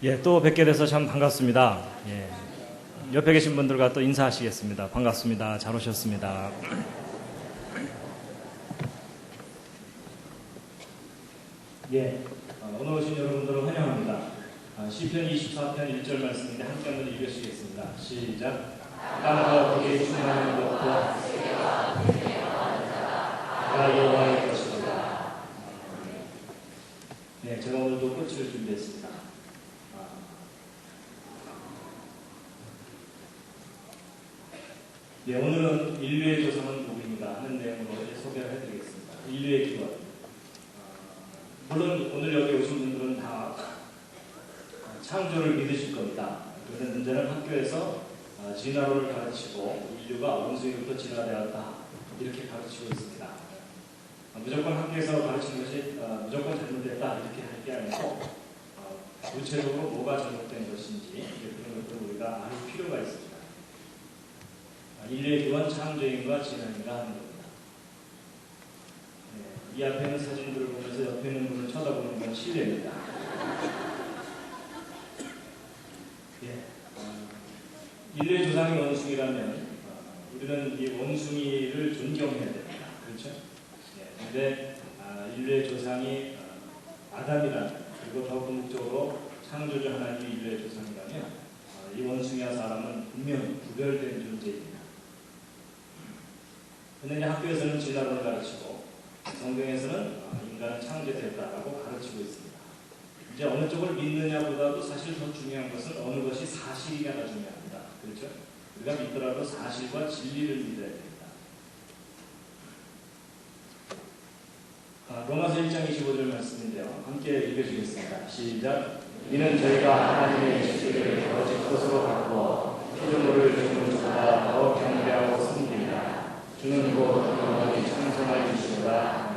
예, 또 뵙게 돼서 참 반갑습니다. 예, 옆에 계신 분들과 또 인사하시겠습니다. 반갑습니다. 잘 오셨습니다. 예, 오늘 오신 여러분들을 환영합니다. 시편 24편 1절 말씀인데 함께 한번 읽으시겠습니다. 시작. 땅과 거기에 충만한 것도 다 여호와의 것이로다. 네, 제가 오늘도 꽃을 준비했습니다. 네, 오늘은 인류의 조상은 누구인가 하는 내용으로 소개를 해드리겠습니다. 인류의 기원. 물론 오늘 여기 오신 분들은 다 창조를 믿으실 겁니다. 그런데 문제는 학교에서 진화론을 가르치고 인류가 원숭이부터 진화되었다 이렇게 가르치고 있습니다. 무조건 학교에서 가르치는 것이 무조건 잘못됐다 이렇게 할 게 아니고 구체적으로 뭐가 잘못된 것인지 그런 것들을 우리가 알 필요가 있습니다. 인류의 기원 창조인과 진화인가 하는 겁니다. 네, 이 앞에 있는 사진들을 보면서 옆에 있는 분을 쳐다보는 건 실례입니다. 예, 인류의 조상이 원숭이라면 우리는 이 원숭이를 존경해야 됩니다. 그렇죠? 그런데 인류의 조상이 아담이라면 그리고 더 궁극적으로 창조주 하나님이 인류의 조상이라면 이 원숭이와 사람은 분명히 구별된 존재입니다. 그런데 학교에서는 진화론을 가르치고 성경에서는 인간은 창조됐다라고 가르치고 있습니다. 이제 어느 쪽을 믿느냐보다도 사실 더 중요한 것은 어느 것이 사실이냐가 중요합니다. 그렇죠? 우리가 믿더라도 사실과 진리를 믿어야 됩니다. 로마서 1장 25절 말씀인데요. 함께 읽어주겠습니다. 시작. 이는 저희가 하나님의 지식을 거짓 것으로 바꾸어 피조물을 주님보다 더 경배하고 섬깁니다. 주는 곧 영원히 창조할 이시로다.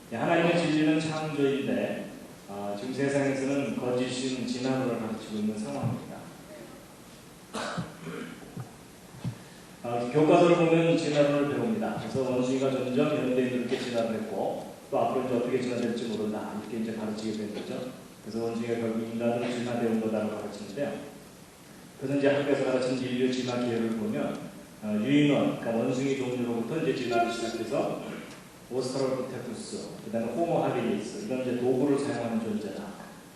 하나님의 진리는 창조인데 지금 세상에서는 거짓인 진화론을 가르치고 있는 상황입니다. 교과서를 보면 진화론을 배웁니다. 그래서 원숭이가 점점 현대인으로 이렇게 진화를 했고 또 앞으로 이제 어떻게 진화될지 모른다 이렇게 이제 가르치게 된 거죠. 그래서 원숭이가 결국 인간으로 진화되온 거다라고 가르치는데요. 그래서 이제 학교에서 가르치는 인류 진화 기회를 보면 유인원, 그러니까 원숭이 종류로부터 이제 진화를 시작해서 오스트랄로피테쿠스, 그 다음에 호모 하비리스, 이건 이제 도구를 사용하는 존재다.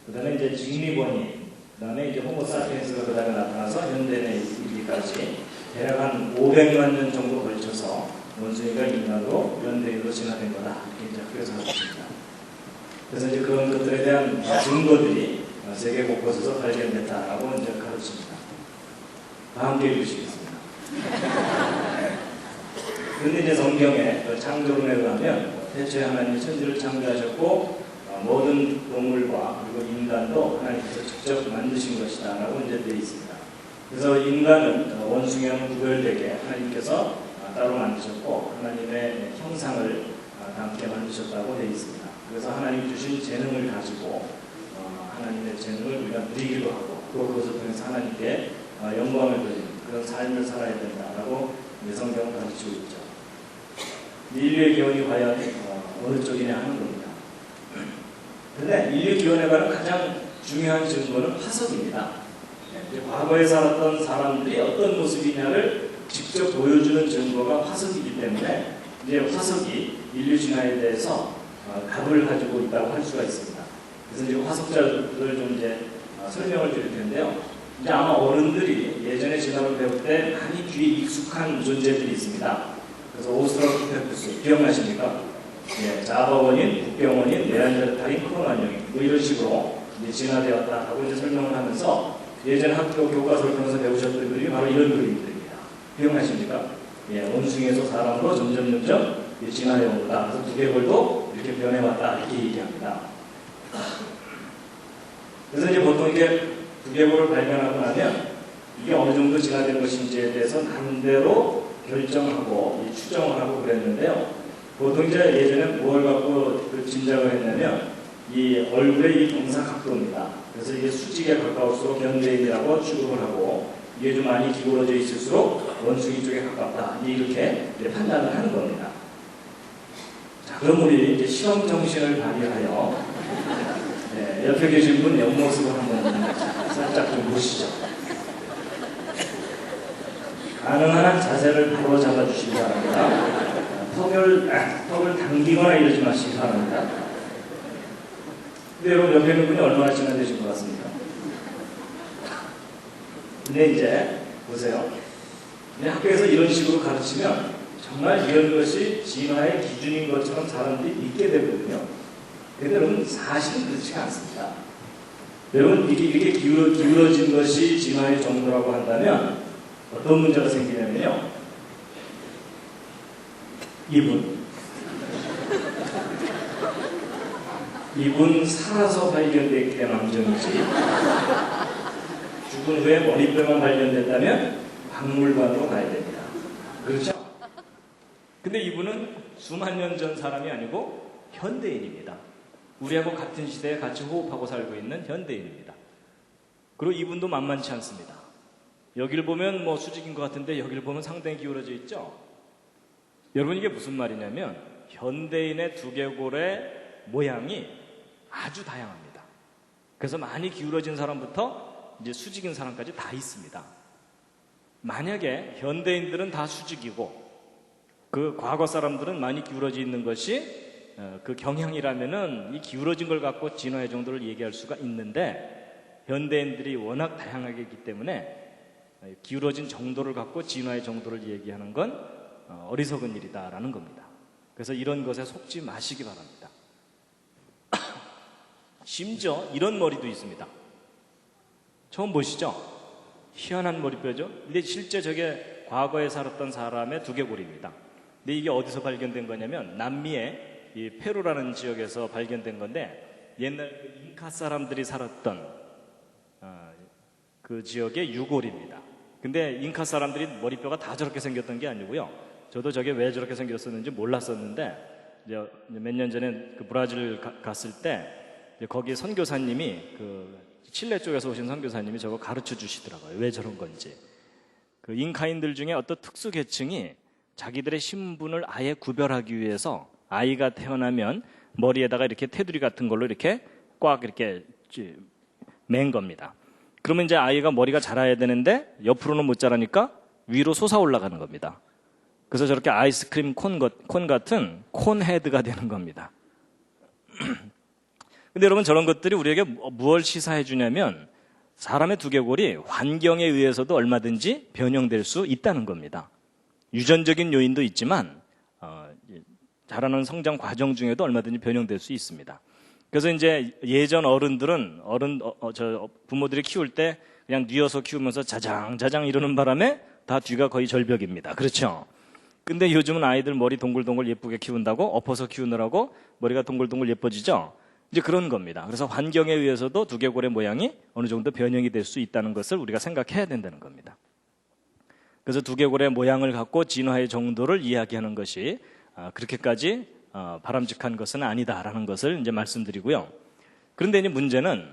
그 다음에 이제 직립원인, 그 다음에 이제 호모 사피엔스가 그 다음에 나타나서 현대인에 이르기까지 대략 한 500만 년 정도 걸쳐서 원숭이가 인간으로 현대인으로 진화된 거다. 이렇게 이제 학교에서 가르칩니다. 그래서 이제 그런 것들에 대한 증거들이 세계 곳곳에서 발견됐다라고 이제 가르칩니다. 함께 읽으시겠습니다. 그런데 이제 성경에 창조론에 의하면 대체 하나님이 천지를 창조하셨고 모든 동물과 그리고 인간도 하나님께서 직접 만드신 것이다 라고 이제 되어 있습니다. 그래서 인간은 원숭이와는 구별되게 하나님께서 따로 만드셨고 하나님의 형상을 담게 만드셨다고 되어 있습니다. 그래서 하나님 주신 재능을 가지고 하나님의 재능을 우리가 누리기도 하고 또 그것을 통해서 하나님께 영광을 돌리는 그런 삶을 살아야 된다라고 성경은 가르치고 있죠. 인류의 기원이 과연 어느 쪽이냐 하는 겁니다. 그런데 인류 기원에 관한 가장 중요한 증거는 화석입니다. 과거에 살았던 사람들이 어떤 모습이냐를 직접 보여주는 증거가 화석이기 때문에 이제 화석이 인류 진화에 대해서 답을 가지고 있다고 할 수가 있습니다. 그래서 이제 화석자들을 좀 이제 설명을 드릴 텐데요. 이제 아마 어른들이 예전에 진화를 배울 때 많이 귀에 익숙한 존재들이 있습니다. 그래서 오스트랄로피테쿠스 기억나십니까? 예, 자바원인, 국병원인, 네안데르탈인, 크로마뇽인 뭐 이런 식으로 이제 진화되었다라고 이제 설명을 하면서 예전 학교 교과서를 통해서 배우셨던 그림이 바로 이런 그림들입니다. 기억나십니까? 예, 원숭이에서 사람으로 점점 진화해 온 거다. 그래서 두개골도 이렇게 변해왔다 이렇게 얘기합니다. 그래서 이제 보통 이게 두개골을 발견하고 나면 이게 어느 정도 진화된 것인지에 대해서 나름대로 결정하고 추정을 하고 그랬는데요. 보통 이제 예전에 뭘 갖고 그 짐작을 했냐면 이 얼굴의 이 동사각도입니다. 그래서 이게 수직에 가까울수록 현대인이라고 취급을 하고 이게 좀 많이 기울어져 있을수록 원숭이 쪽에 가깝다. 이렇게 판단을 하는 겁니다. 자, 그럼 우리 이제 실험 정신을 발휘하여 옆에 계신 분 옆모습을 한번 살짝 좀 보시죠. 가능한 한 자세를 바로 잡아주시기 바랍니다. 턱을 당기거나 이러지 마시기 바랍니다. 근데 여러분 옆에 있는 분이 얼마나 지나 되신 것 같습니까? 근데 이제 보세요. 학교에서 이런 식으로 가르치면 정말 이런 것이 진화의 기준인 것처럼 사람들이 믿게 되거든요. 근데 여러분 사실은 그렇지가 않습니다. 여러분 이렇게 기울어진 것이 진화의 정도라고 한다면 어떤 문제가 생기냐면요. 이분 살아서 발견됐기 때문에 암정이지, 죽은 후에 머리뼈만 발견됐다면 박물관으로 가야 됩니다. 그렇죠? 근데 이분은 수만 년 전 사람이 아니고 현대인입니다. 우리하고 같은 시대에 같이 호흡하고 살고 있는 현대인입니다. 그리고 이분도 만만치 않습니다. 여기를 보면 뭐 수직인 것 같은데 여기를 보면 상당히 기울어져 있죠? 여러분 이게 무슨 말이냐면 현대인의 두개골의 모양이 아주 다양합니다. 그래서 많이 기울어진 사람부터 이제 수직인 사람까지 다 있습니다. 만약에 현대인들은 다 수직이고 그 과거 사람들은 많이 기울어져 있는 것이 그 경향이라면은 이 기울어진 걸 갖고 진화의 정도를 얘기할 수가 있는데 현대인들이 워낙 다양하게 있기 때문에 기울어진 정도를 갖고 진화의 정도를 얘기하는 건 어리석은 일이다라는 겁니다. 그래서 이런 것에 속지 마시기 바랍니다. 심지어 이런 머리도 있습니다. 처음 보시죠? 희한한 머리뼈죠? 근데 실제 저게 과거에 살았던 사람의 두개골입니다. 근데 이게 어디서 발견된 거냐면 남미의 이 페루라는 지역에서 발견된 건데 옛날 그 잉카 사람들이 살았던 그 지역의 유골입니다. 근데 잉카 사람들이 머리뼈가 다 저렇게 생겼던 게 아니고요. 저도 저게 왜 저렇게 생겼었는지 몰랐었는데 이제 몇 년 전에 그 브라질 갔을 때 거기 선교사님이 그 칠레 쪽에서 오신 선교사님이 저거 가르쳐 주시더라고요. 왜 저런 건지. 그 잉카인들 중에 어떤 특수 계층이 자기들의 신분을 아예 구별하기 위해서 아이가 태어나면 머리에다가 이렇게 테두리 같은 걸로 이렇게 꽉 이렇게 맨 겁니다. 그러면 이제 아이가 머리가 자라야 되는데 옆으로는 못 자라니까 위로 솟아 올라가는 겁니다. 그래서 저렇게 아이스크림 콘 같은 콘 헤드가 되는 겁니다. 근데 여러분 저런 것들이 우리에게 무엇을 시사해 주냐면 사람의 두개골이 환경에 의해서도 얼마든지 변형될 수 있다는 겁니다. 유전적인 요인도 있지만 자라는 성장 과정 중에도 얼마든지 변형될 수 있습니다. 그래서 이제 예전 어른들은 부모들이 키울 때 그냥 뉘어서 키우면서 자장자장 이러는 바람에 다 뒤가 거의 절벽입니다. 그렇죠? 근데 요즘은 아이들 머리 동글동글 예쁘게 키운다고 엎어서 키우느라고 머리가 동글동글 예뻐지죠? 이제 그런 겁니다. 그래서 환경에 의해서도 두개골의 모양이 어느 정도 변형이 될 수 있다는 것을 우리가 생각해야 된다는 겁니다. 그래서 두개골의 모양을 갖고 진화의 정도를 이야기하는 것이 그렇게까지 바람직한 것은 아니다라는 것을 이제 말씀드리고요. 그런데 이제 문제는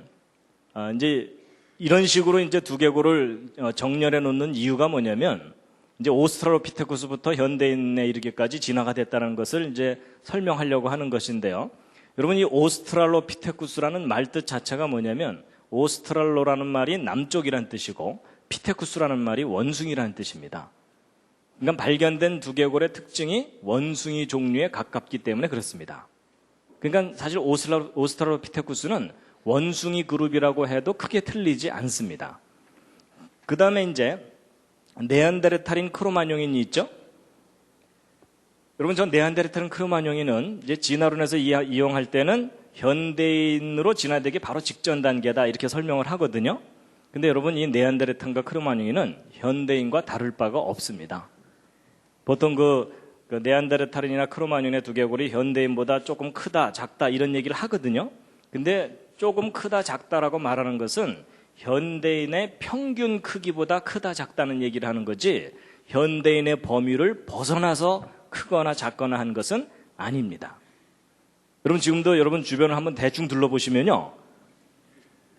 이제 이런 식으로 이제 두개골을 정렬해 놓는 이유가 뭐냐면 이제 오스트랄로피테쿠스부터 현대인에 이르기까지 진화가 됐다는 것을 이제 설명하려고 하는 것인데요. 여러분 이 오스트랄로피테쿠스라는 말뜻 자체가 뭐냐면 오스트랄로라는 말이 남쪽이란 뜻이고 피테쿠스라는 말이 원숭이라는 뜻입니다. 그러니까 발견된 두개골의 특징이 원숭이 종류에 가깝기 때문에 그렇습니다. 그러니까 사실 오스트랄로피테쿠스는 원숭이 그룹이라고 해도 크게 틀리지 않습니다. 그 다음에 이제 네안데르탈인 크로마뇽인이 있죠? 여러분, 전 네안데르탈인 크로마뇽인은 이제 진화론에서 이용할 때는 현대인으로 진화되기 바로 직전 단계다 이렇게 설명을 하거든요. 근데 여러분, 이 네안데르탈과 크로마뇽인은 현대인과 다를 바가 없습니다. 보통 그 네안데르탈인이나 크로마뇽의 두개골이 현대인보다 조금 크다, 작다 이런 얘기를 하거든요. 근데 조금 크다, 작다라고 말하는 것은 현대인의 평균 크기보다 크다, 작다는 얘기를 하는 거지 현대인의 범위를 벗어나서 크거나 작거나 한 것은 아닙니다. 여러분 지금도 여러분 주변을 한번 대충 둘러보시면요.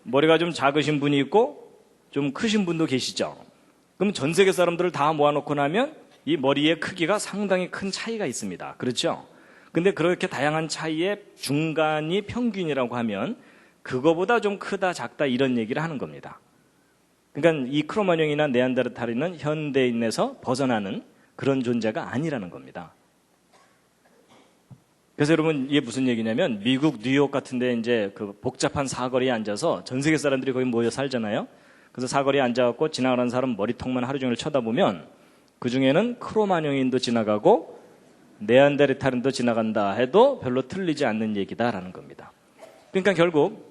머리가 좀 작으신 분이 있고 좀 크신 분도 계시죠. 그럼 전 세계 사람들을 다 모아놓고 나면 이 머리의 크기가 상당히 큰 차이가 있습니다. 그렇죠? 근데 그렇게 다양한 차이의 중간이 평균이라고 하면 그거보다 좀 크다 작다 이런 얘기를 하는 겁니다. 그러니까 이 크로마뇽이나 네안데르탈인은 현대인에서 벗어나는 그런 존재가 아니라는 겁니다. 그래서 여러분 이게 무슨 얘기냐면 미국 뉴욕 같은데 이제 그 복잡한 사거리에 앉아서 전 세계 사람들이 거기 모여 살잖아요. 그래서 사거리에 앉아갖고 지나가는 사람 머리통만 하루 종일 쳐다보면 그 중에는 크로마뇽인도 지나가고 네안데르탈인도 지나간다 해도 별로 틀리지 않는 얘기다라는 겁니다. 그러니까 결국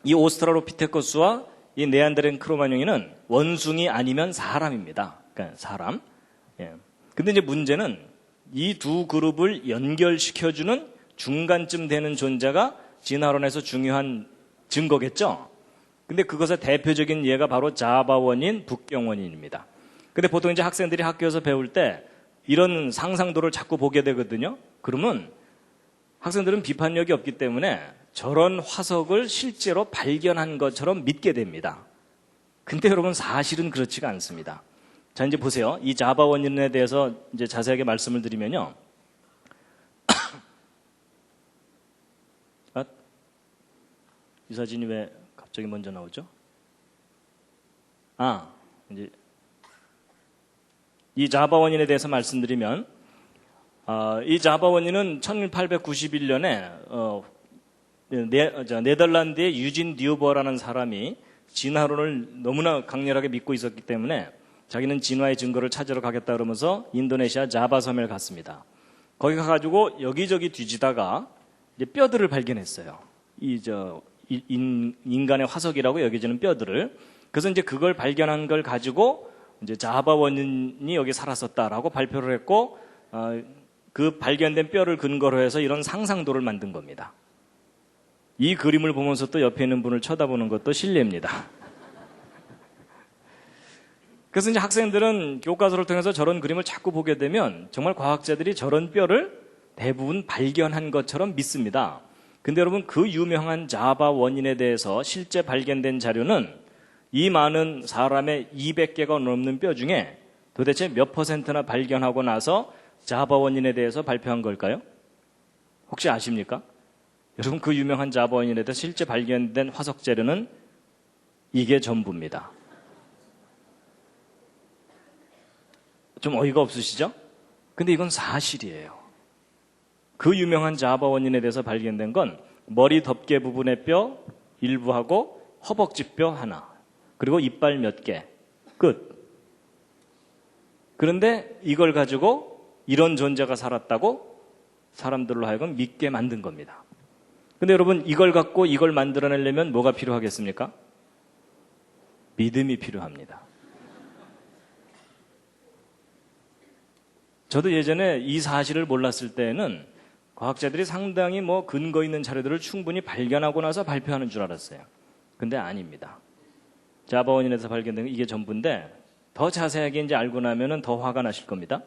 이 오스트랄로피테쿠스와 이 네안데르 크로마뇽인은 원숭이 아니면 사람입니다. 그러니까 사람. 예. 근데 이제 문제는 이 두 그룹을 연결시켜주는 중간쯤 되는 존재가 진화론에서 중요한 증거겠죠. 근데 그것의 대표적인 예가 바로 자바 원인, 북경 원인입니다. 근데 보통 이제 학생들이 학교에서 배울 때 이런 상상도를 자꾸 보게 되거든요. 그러면 학생들은 비판력이 없기 때문에 저런 화석을 실제로 발견한 것처럼 믿게 됩니다. 근데 여러분 사실은 그렇지가 않습니다. 자, 이제 보세요. 이 자바 원인에 대해서 이제 자세하게 말씀을 드리면요. 이 사진이 왜 갑자기 먼저 나오죠? 이제 이 자바 원인에 대해서 말씀드리면, 이 자바 원인은 1891년에 네덜란드의 유진 뉴버라는 사람이 진화론을 너무나 강렬하게 믿고 있었기 때문에 자기는 진화의 증거를 찾으러 가겠다 그러면서 인도네시아 자바 섬에 갔습니다. 거기 가가지고 여기저기 뒤지다가 이제 뼈들을 발견했어요. 인간의 화석이라고 여겨지는 뼈들을. 그래서 이제 그걸 발견한 걸 가지고 이제 자바 원인이 여기 살았었다라고 발표를 했고, 그 발견된 뼈를 근거로 해서 이런 상상도를 만든 겁니다. 이 그림을 보면서 또 옆에 있는 분을 쳐다보는 것도 실례입니다. 그래서 이제 학생들은 교과서를 통해서 저런 그림을 자꾸 보게 되면 정말 과학자들이 저런 뼈를 대부분 발견한 것처럼 믿습니다. 근데 여러분 그 유명한 자바 원인에 대해서 실제 발견된 자료는 이 많은 사람의 200개가 넘는 뼈 중에 도대체 몇 퍼센트나 발견하고 나서 자바 원인에 대해서 발표한 걸까요? 혹시 아십니까? 여러분 그 유명한 자바 원인에 대해서 실제 발견된 화석 재료는 이게 전부입니다. 좀 어이가 없으시죠? 근데 이건 사실이에요. 그 유명한 자바 원인에 대해서 발견된 건 머리 덮개 부분의 뼈 일부하고 허벅지 뼈 하나, 그리고 이빨 몇 개, 끝. 그런데 이걸 가지고 이런 존재가 살았다고 사람들로 하여금 믿게 만든 겁니다. 근데 여러분 이걸 갖고 이걸 만들어내려면 뭐가 필요하겠습니까? 믿음이 필요합니다. 저도 예전에 이 사실을 몰랐을 때는 과학자들이 상당히 근거 있는 자료들을 충분히 발견하고 나서 발표하는 줄 알았어요. 근데 아닙니다. 자바 원인에서 발견된 이게 전부인데 더 자세하게 이제 알고 나면은 더 화가 나실 겁니다.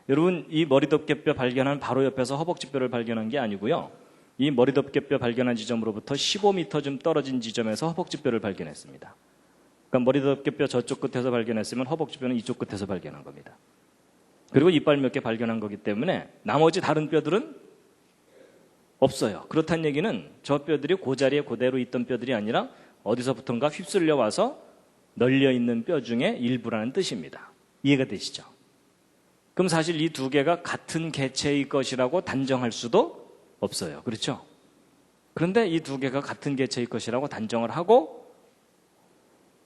여러분 이 머리덮개뼈 발견한 바로 옆에서 허벅지뼈를 발견한 게 아니고요. 이 머리덮개뼈 발견한 지점으로부터 15m 좀 떨어진 지점에서 허벅지뼈를 발견했습니다. 그러니까 머리덮개뼈 저쪽 끝에서 발견했으면 허벅지뼈는 이쪽 끝에서 발견한 겁니다. 그리고 이빨 몇 개 발견한 거기 때문에 나머지 다른 뼈들은 없어요. 그렇다는 얘기는 저 뼈들이 그 자리에 그대로 있던 뼈들이 아니라 어디서부턴가 휩쓸려 와서 널려 있는 뼈 중에 일부라는 뜻입니다. 이해가 되시죠? 그럼 사실 이 두 개가 같은 개체의 것이라고 단정할 수도 없어요. 그렇죠? 그런데 이 두 개가 같은 개체의 것이라고 단정을 하고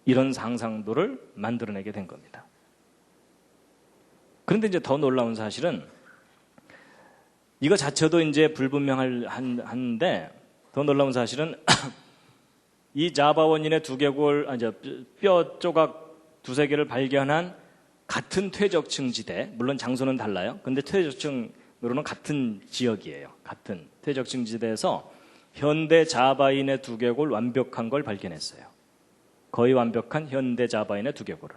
이런 상상도를 만들어내게 된 겁니다. 그런데 이제 더 놀라운 사실은 이거 자체도 이제 불분명한데 더 놀라운 사실은 이 자바 원인의 뼈 조각 두세 개를 발견한 같은 퇴적층지대, 물론 장소는 달라요. 근데 퇴적층으로는 같은 지역이에요. 같은 퇴적층지대에서 현대 자바인의 두개골 완벽한 걸 발견했어요. 거의 완벽한 현대 자바인의 두개골을.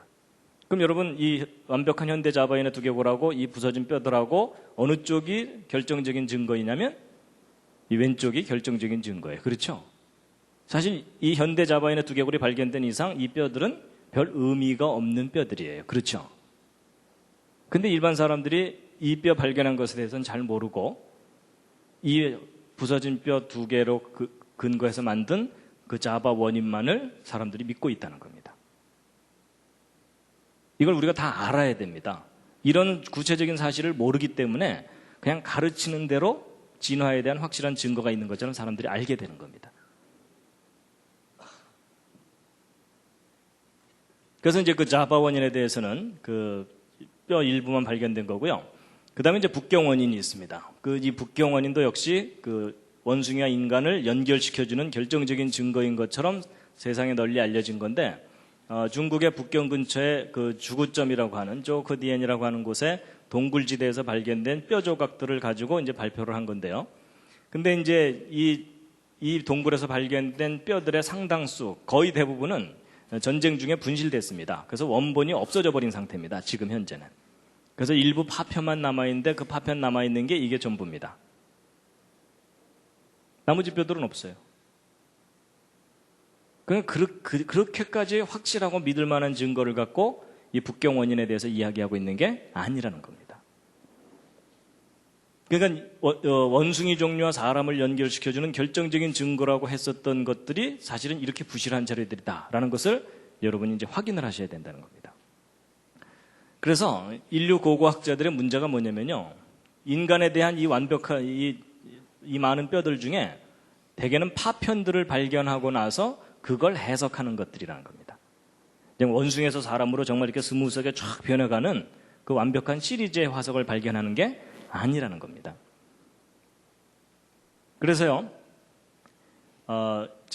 그럼 여러분 이 완벽한 현대 자바인의 두개골하고 이 부서진 뼈들하고 어느 쪽이 결정적인 증거이냐면 이 왼쪽이 결정적인 증거예요. 그렇죠? 사실 이 현대 자바인의 두개골이 발견된 이상 이 뼈들은 별 의미가 없는 뼈들이에요. 그렇죠? 근데 일반 사람들이 이 뼈 발견한 것에 대해서는 잘 모르고 이 부서진 뼈 두 개로 근거해서 만든 그 자바 원인만을 사람들이 믿고 있다는 겁니다. 이걸 우리가 다 알아야 됩니다. 이런 구체적인 사실을 모르기 때문에 그냥 가르치는 대로 진화에 대한 확실한 증거가 있는 것처럼 사람들이 알게 되는 겁니다. 그래서 이제 그 자바 원인에 대해서는 그 뼈 일부만 발견된 거고요. 그 다음에 이제 북경 원인이 있습니다. 이 북경 원인도 역시 그 원숭이와 인간을 연결시켜주는 결정적인 증거인 것처럼 세상에 널리 알려진 건데, 중국의 북경 근처에 그 주구점이라고 하는 조크디엔이라고 하는 곳에 동굴지대에서 발견된 뼈 조각들을 가지고 이제 발표를 한 건데요. 근데 이제 이 동굴에서 발견된 뼈들의 상당수, 거의 대부분은 전쟁 중에 분실됐습니다. 그래서 원본이 없어져 버린 상태입니다. 지금 현재는. 그래서 일부 파편만 남아있는데 그 파편 남아있는 게 이게 전부입니다. 나머지 뼈들은 없어요. 그렇게까지 확실하고 믿을 만한 증거를 갖고 이 북경 원인에 대해서 이야기하고 있는 게 아니라는 겁니다. 그러니까 원숭이 종류와 사람을 연결시켜주는 결정적인 증거라고 했었던 것들이 사실은 이렇게 부실한 자료들이다라는 것을 여러분이 이제 확인을 하셔야 된다는 겁니다. 그래서 인류 고고학자들의 문제가 뭐냐면요, 인간에 대한 이 완벽한 이 많은 뼈들 중에 대개는 파편들을 발견하고 나서 그걸 해석하는 것들이라는 겁니다. 원숭이에서 사람으로 정말 이렇게 스무스하게 쫙 변해가는 그 완벽한 시리즈의 화석을 발견하는 게 아니라는 겁니다. 그래서요,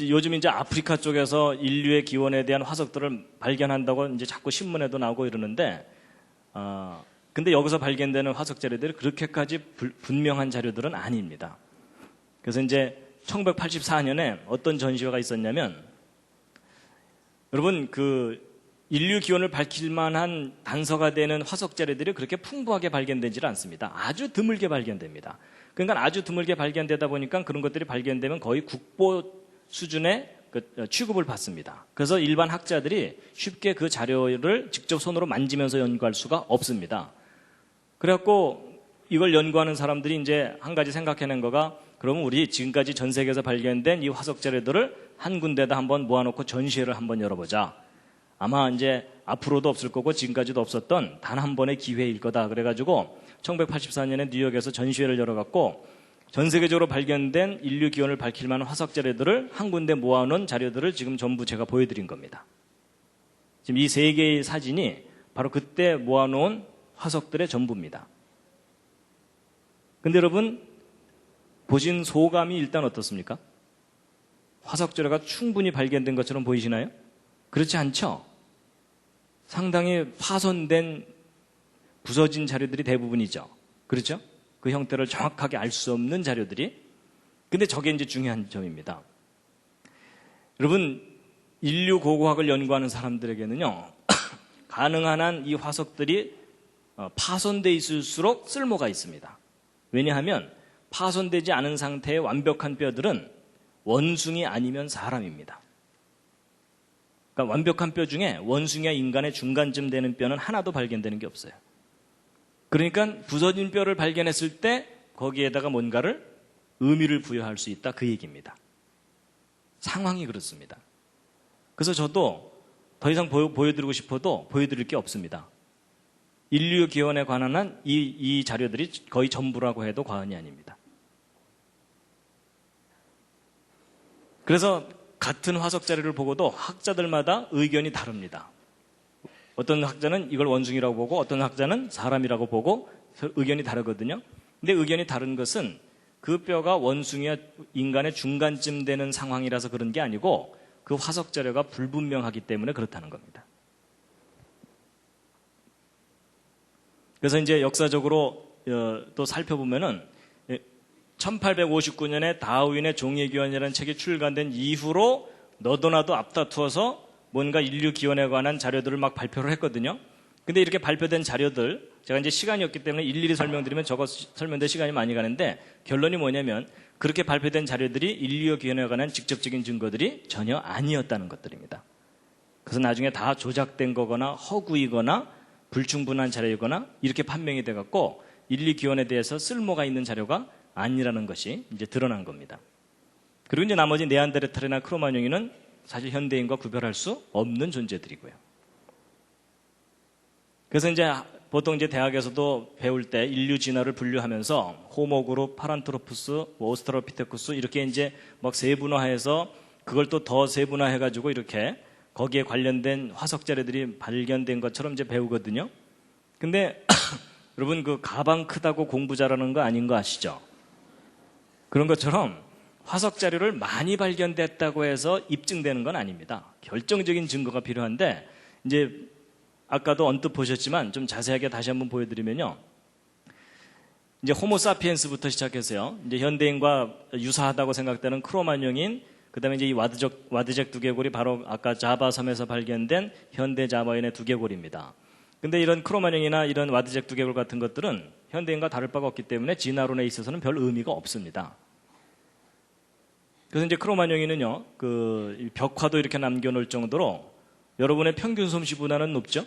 요즘 이제 아프리카 쪽에서 인류의 기원에 대한 화석들을 발견한다고 이제 자꾸 신문에도 나오고 이러는데, 근데 여기서 발견되는 화석 자료들이 그렇게까지 분명한 자료들은 아닙니다. 그래서 이제 1984년에 어떤 전시회가 있었냐면, 여러분 그 인류 기원을 밝힐 만한 단서가 되는 화석 자료들이 그렇게 풍부하게 발견되지는 않습니다. 아주 드물게 발견됩니다. 그러니까 아주 드물게 발견되다 보니까 그런 것들이 발견되면 거의 국보 수준의 취급을 받습니다. 그래서 일반 학자들이 쉽게 그 자료를 직접 손으로 만지면서 연구할 수가 없습니다. 그래갖고 이걸 연구하는 사람들이 이제 한 가지 생각해낸 거가, 그러면 우리 지금까지 전 세계에서 발견된 이 화석 자료들을 한 군데다 한번 모아놓고 전시회를 한번 열어보자. 아마 이제 앞으로도 없을 거고 지금까지도 없었던 단 한 번의 기회일 거다. 그래가지고 1984년에 뉴욕에서 전시회를 열어갖고 전 세계적으로 발견된 인류 기원을 밝힐 만한 화석 자료들을 한 군데 모아놓은 자료들을 지금 전부 제가 보여드린 겁니다. 지금 이 세 개의 사진이 바로 그때 모아놓은 화석들의 전부입니다. 근데 여러분 보신 소감이 일단 어떻습니까? 화석 자료가 충분히 발견된 것처럼 보이시나요? 그렇지 않죠? 상당히 파손된 부서진 자료들이 대부분이죠. 그렇죠? 그 형태를 정확하게 알 수 없는 자료들이. 근데 저게 이제 중요한 점입니다. 여러분, 인류 고고학을 연구하는 사람들에게는요, 가능한 한 이 화석들이 파손돼 있을수록 쓸모가 있습니다. 왜냐하면 파손되지 않은 상태의 완벽한 뼈들은 원숭이 아니면 사람입니다. 그러니까 완벽한 뼈 중에 원숭이와 인간의 중간쯤 되는 뼈는 하나도 발견되는 게 없어요. 그러니까 부서진 뼈를 발견했을 때 거기에다가 뭔가를 의미를 부여할 수 있다, 그 얘기입니다. 상황이 그렇습니다. 그래서 저도 더 이상 보여드리고 싶어도 보여드릴 게 없습니다. 인류 기원에 관한 한 이 자료들이 거의 전부라고 해도 과언이 아닙니다. 그래서 같은 화석 자료를 보고도 학자들마다 의견이 다릅니다. 어떤 학자는 이걸 원숭이라고 보고 어떤 학자는 사람이라고 보고 의견이 다르거든요. 근데 의견이 다른 것은 그 뼈가 원숭이와 인간의 중간쯤 되는 상황이라서 그런 게 아니고 그 화석 자료가 불분명하기 때문에 그렇다는 겁니다. 그래서 이제 역사적으로 또 살펴보면은 1859년에 다윈의 종의기원이라는 책이 출간된 이후로 너도 나도 앞다투어서 뭔가 인류 기원에 관한 자료들을 막 발표를 했거든요. 근데 이렇게 발표된 자료들, 제가 이제 시간이 없기 때문에 일일이 설명드리면 저거 설명될 시간이 많이 가는데, 결론이 뭐냐면 그렇게 발표된 자료들이 인류 기원에 관한 직접적인 증거들이 전혀 아니었다는 것들입니다. 그래서 나중에 다 조작된 거거나 허구이거나 불충분한 자료이거나 이렇게 판명이 돼갖고 인류 기원에 대해서 쓸모가 있는 자료가 아니라는 것이 이제 드러난 겁니다. 그리고 이제 나머지 네안데르탈이나 크로마뇽인은 사실 현대인과 구별할 수 없는 존재들이고요. 그래서 이제 보통 이제 대학에서도 배울 때 인류 진화를 분류하면서 호모 그룹, 파란트로푸스, 오스트랄로피테쿠스 이렇게 이제 막 세분화해서 그걸 또 더 세분화해가지고 이렇게 거기에 관련된 화석 자료들이 발견된 것처럼 이제 배우거든요. 근데 여러분 그 가방 크다고 공부 잘하는 거 아닌 거 아시죠? 그런 것처럼 화석 자료를 많이 발견됐다고 해서 입증되는 건 아닙니다. 결정적인 증거가 필요한데 이제 아까도 언뜻 보셨지만 좀 자세하게 다시 한번 보여드리면요. 이제 호모사피엔스부터 시작해서요. 이제 현대인과 유사하다고 생각되는 크로마뇽인, 그 다음에 이제 이 와드잭 두개골이 바로 아까 자바 섬에서 발견된 현대 자바인의 두개골입니다. 근데 이런 크로마뇽이나 이런 와드잭 두개골 같은 것들은 현대인과 다를 바가 없기 때문에 진화론에 있어서는 별 의미가 없습니다. 그래서 이제 크로마뇽인은요, 그 벽화도 이렇게 남겨놓을 정도로 여러분의 평균 솜씨보다는 높죠?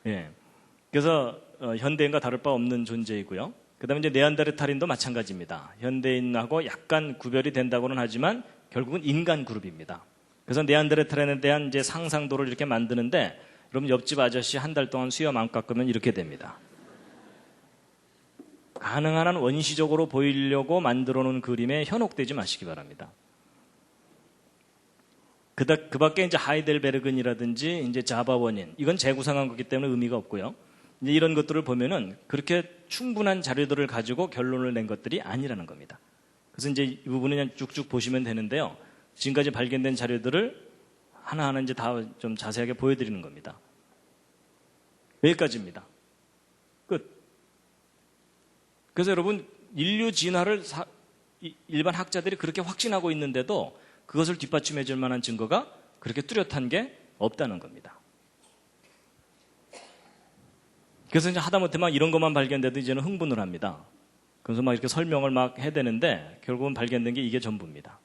예. 그래서 현대인과 다를 바 없는 존재이고요. 그 다음에 이제 네안데르탈인도 마찬가지입니다. 현대인하고 약간 구별이 된다고는 하지만 결국은 인간 그룹입니다. 그래서 네안데르탈인에 대한 이제 상상도를 이렇게 만드는데 여러분 옆집 아저씨 한 달 동안 수염 안 깎으면 이렇게 됩니다. 가능한 한 원시적으로 보이려고 만들어 놓은 그림에 현혹되지 마시기 바랍니다. 그 밖에 이제 하이델베르근이라든지 이제 자바 원인, 이건 재구상한 거기 때문에 의미가 없고요. 이제 이런 것들을 보면은 그렇게 충분한 자료들을 가지고 결론을 낸 것들이 아니라는 겁니다. 그래서 이제 이 부분은 그냥 쭉쭉 보시면 되는데요. 지금까지 발견된 자료들을 하나하나 이제 다 좀 자세하게 보여드리는 겁니다. 여기까지입니다. 끝. 그래서 여러분, 인류 진화를 일반 학자들이 그렇게 확신하고 있는데도 그것을 뒷받침해 줄 만한 증거가 그렇게 뚜렷한 게 없다는 겁니다. 그래서 이제 하다못해 막 이런 것만 발견돼도 이제는 흥분을 합니다. 그래서 막 이렇게 설명을 막 해야 되는데 결국은 발견된 게 이게 전부입니다.